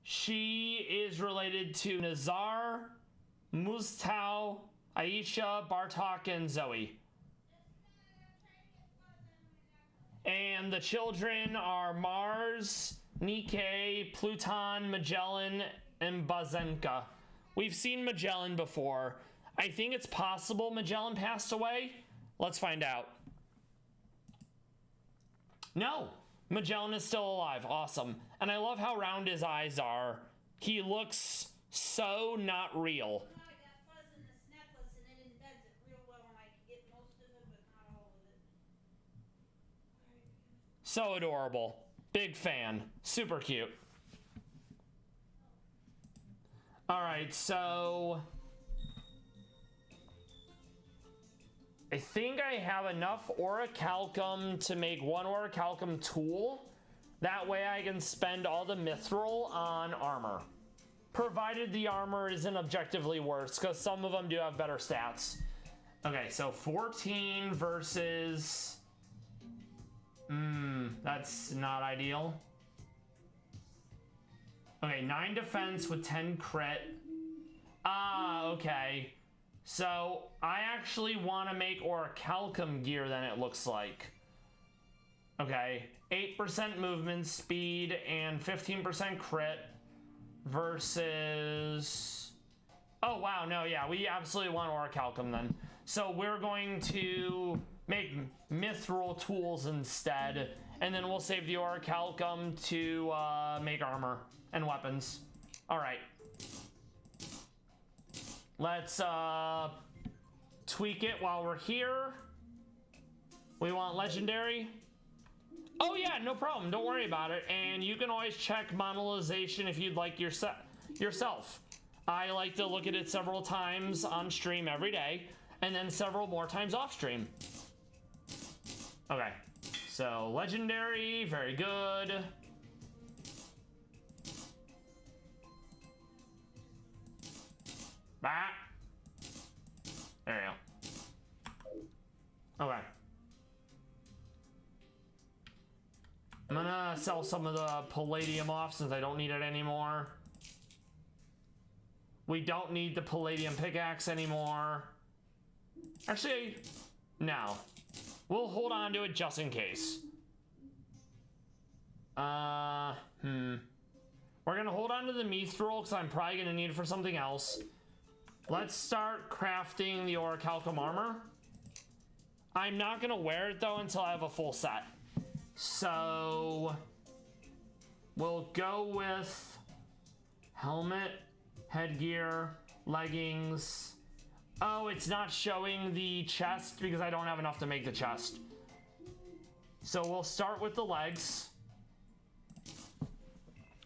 She is related to Nazar, Mustau, Aisha, Bartok, and Zoe. And the children are Mars, Nike, Pluton, Magellan, and Bazenka. We've seen Magellan before. I think it's possible Magellan passed away. Let's find out. No, Magellan is still alive. Awesome. And I love how round his eyes are. He looks so not real. I got fuzz in this necklace and it embeds it real well and I can get most of it but not all of it. So adorable. Big fan. Super cute. Alright, so I think I have enough orichalcum to make one orichalcum tool. That way I can spend all the mithril on armor. Provided the armor isn't objectively worse, because some of them do have better stats. Okay, so 14 versus... that's not ideal. Okay, 9 defense with 10 crit. Okay. So, I actually want to make orichalcum gear then, it looks like. Okay, 8% movement speed and 15% crit versus... Oh, wow, no, yeah, we absolutely want orichalcum then. So we're going to make mithril tools instead, and then we'll save the orichalcum to make armor and weapons. All right. Let's tweak it while we're here. We want legendary. Oh yeah, no problem. Don't worry about it. And you can always check monetization if you'd like yourself. I like to look at it several times on stream every day, and then several more times off stream. Okay, so legendary, very good. Bah. There you go. Okay. I'm gonna sell some of the palladium off since I don't need it anymore. We don't need the palladium pickaxe anymore. Actually, no. We'll hold on to it just in case. We're gonna hold on to the mithril because I'm probably gonna need it for something else. Let's start crafting the orichalcum armor. I'm not gonna wear it though until I have a full set. So we'll go with helmet, headgear, leggings. Oh, it's not showing the chest because I don't have enough to make the chest. So we'll start with the legs.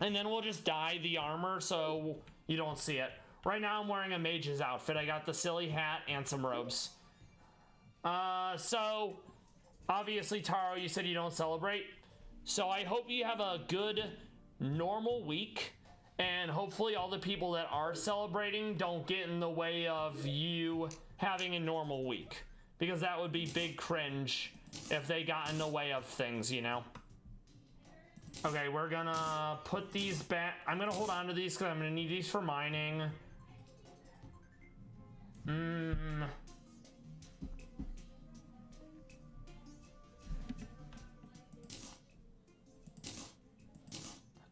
And then we'll just dye the armor so you don't see it. Right now I'm wearing a mage's outfit. I got the silly hat and some robes. So obviously, Taro, you said you don't celebrate. So I hope you have a good normal week. And hopefully all the people that are celebrating don't get in the way of you having a normal week. Because that would be big cringe if they got in the way of things, you know? Okay, we're gonna put these back. I'm gonna hold on to these because I'm gonna need these for mining.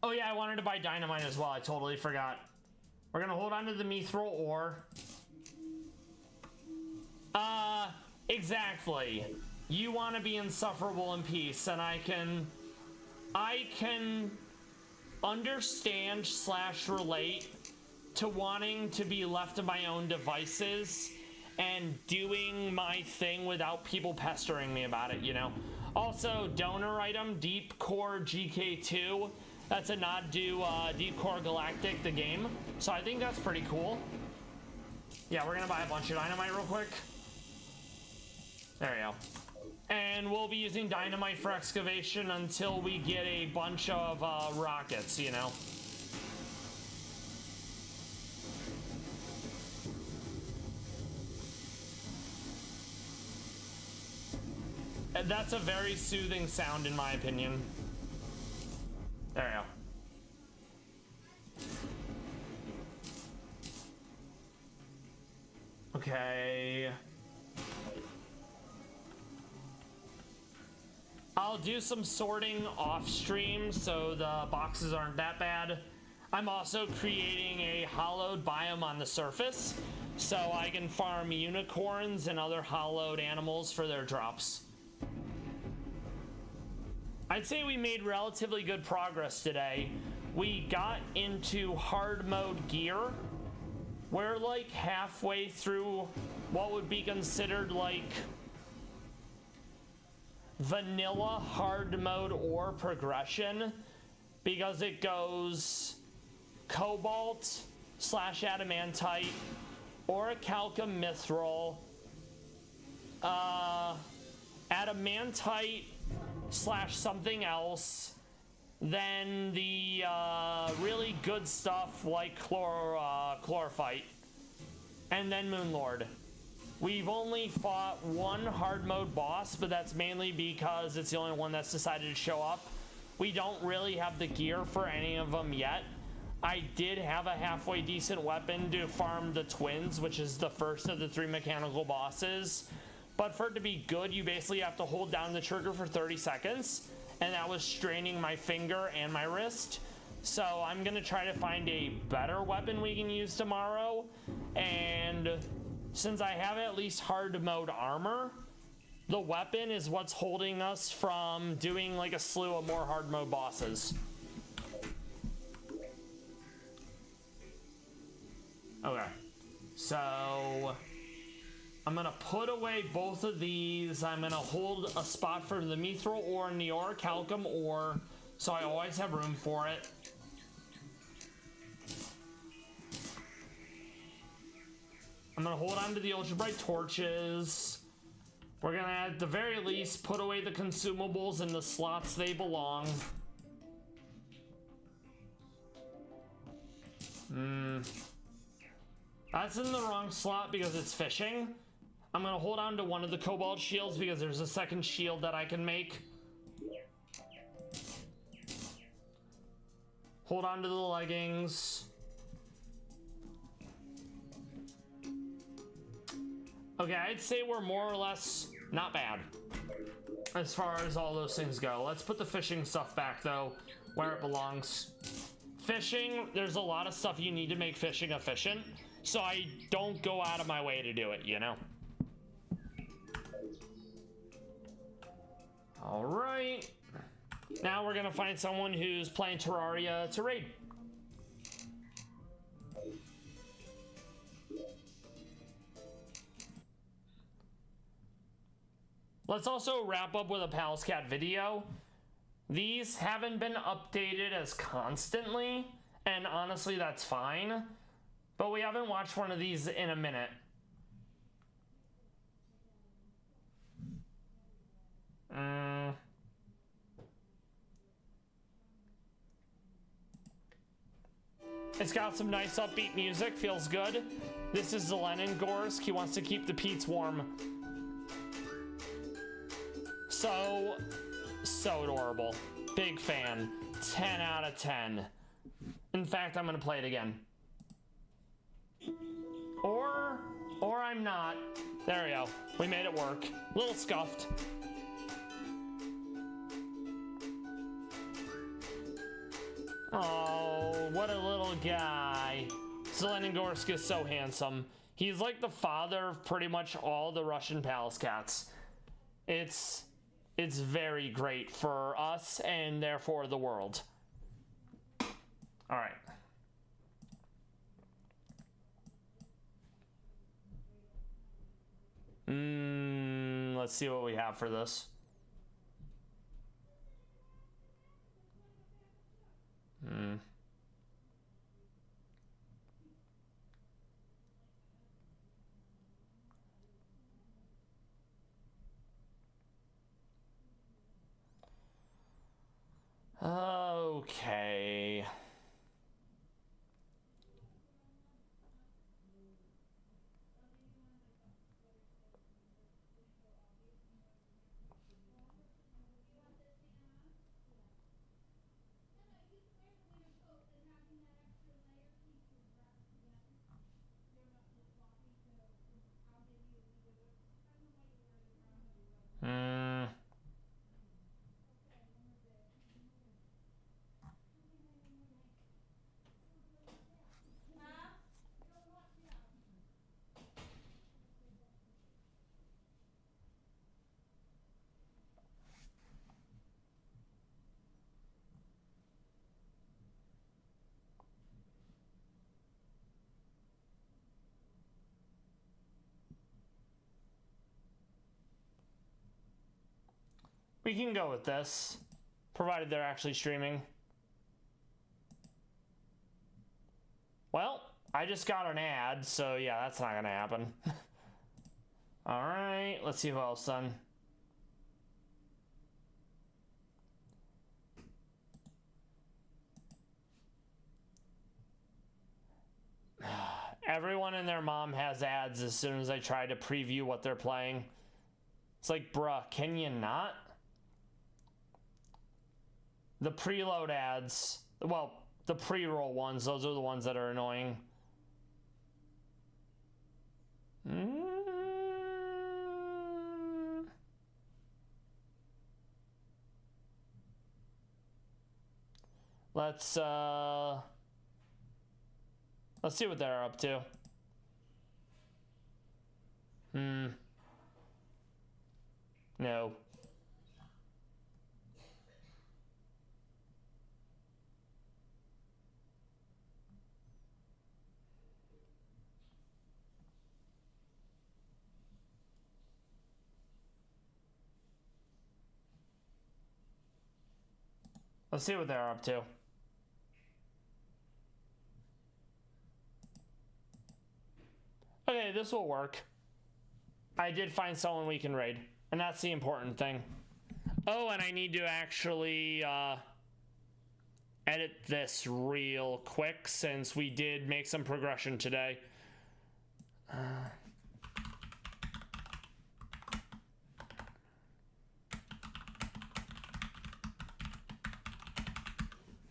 Oh yeah, I wanted to buy dynamite as well. I totally forgot. We're gonna hold on to the mithril ore. Exactly. You want to be insufferable in peace, and I can understand / relate to wanting to be left to my own devices and doing my thing without people pestering me about it, you know? Also, donor item, Deep Core GK2. That's a nod to Deep Core Galactic, the game. So I think that's pretty cool. Yeah, we're gonna buy a bunch of dynamite real quick. There we go. And we'll be using dynamite for excavation until we get a bunch of rockets, you know? And that's a very soothing sound in my opinion. There we go. Okay. I'll do some sorting off stream so the boxes aren't that bad. I'm also creating a hollowed biome on the surface so I can farm unicorns and other hollowed animals for their drops. I'd say we made relatively good progress today. We got into hard mode gear. We're like halfway through what would be considered like vanilla hard mode ore progression because it goes cobalt / adamantite, orichalcum mithril, adamantite / something else, then the really good stuff like chlorophyte, and then Moonlord. We've only fought one hard mode boss, but that's mainly because it's the only one that's decided to show up. We don't really have the gear for any of them yet. I did have a halfway decent weapon to farm the twins, which is the first of the 3 mechanical bosses. But for it to be good, you basically have to hold down the trigger for 30 seconds. And that was straining my finger and my wrist. So I'm gonna try to find a better weapon we can use tomorrow. And since I have at least hard mode armor, the weapon is what's holding us from doing like a slew of more hard mode bosses. Okay, so I'm gonna put away both of these. I'm gonna hold a spot for the mithril ore and the orichalcum ore, so I always have room for it. I'm gonna hold on to the ultra bright torches. We're gonna at the very least put away the consumables in the slots they belong. That's in the wrong slot because it's fishing. I'm gonna hold on to one of the cobalt shields because there's a second shield that I can make. Hold on to the leggings. Okay, I'd say we're more or less not bad as far as all those things go. Let's put the fishing stuff back, though, where it belongs. Fishing, there's a lot of stuff you need to make fishing efficient, so I don't go out of my way to do it, you know? All right. Now we're gonna find someone who's playing Terraria to raid. Let's also wrap up with a Pallas Cat video. These haven't been updated as constantly, and honestly, that's fine. But we haven't watched one of these in a minute. It's got some nice upbeat music, feels good. This is Zeleningorsk. He wants to keep the Pete's warm. So adorable. Big fan. 10 out of 10. In fact, I'm gonna play it again. Or I'm not. There we go. We made it work. A little scuffed. Oh, what a little guy. Zeleningorsk is so handsome. He's like the father of pretty much all the Russian Pallas cats. It's very great for us and therefore the world. All right. Let's see what we have for this. Okay. We can go with this, provided they're actually streaming. Well, I just got an ad, so yeah, that's not gonna happen. All right, let's see who else then. Everyone and their mom has ads as soon as I try to preview what they're playing. It's like, bruh, can you not? The preload ads, well, the pre-roll ones, those are the ones that are annoying. Let's see what they're up to. No. Let's see what they're up to. Okay, this will work. I did find someone we can raid, and that's the important thing. Oh, and I need to actually edit this real quick since we did make some progression today.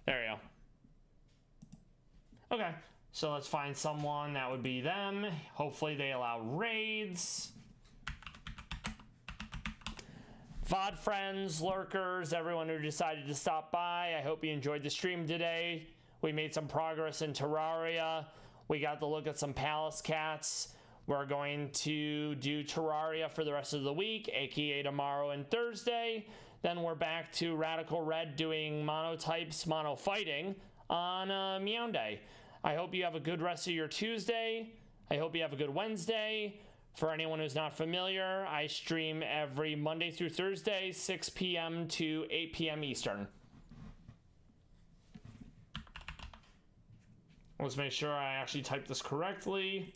There we go. Okay, so let's find someone that would be them. Hopefully they allow raids. VOD friends, lurkers, everyone who decided to stop by. I hope you enjoyed the stream today. We made some progress in Terraria. We got to look at some Pallas cats. We're going to do Terraria for the rest of the week, aka tomorrow and Thursday. Then we're back to Radical Red doing monotypes, mono fighting on Meow Day. I hope you have a good rest of your Tuesday. I hope you have a good Wednesday. For anyone who's not familiar, I stream every Monday through Thursday, 6 p.m. to 8 p.m. Eastern. Let's make sure I actually type this correctly.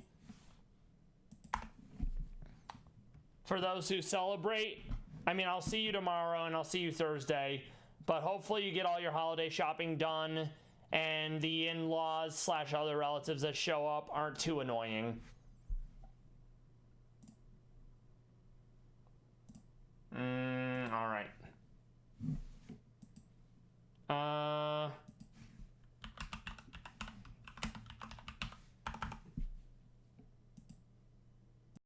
For those who celebrate, I mean, I'll see you tomorrow and I'll see you Thursday, but hopefully you get all your holiday shopping done and the in-laws / other relatives that show up aren't too annoying.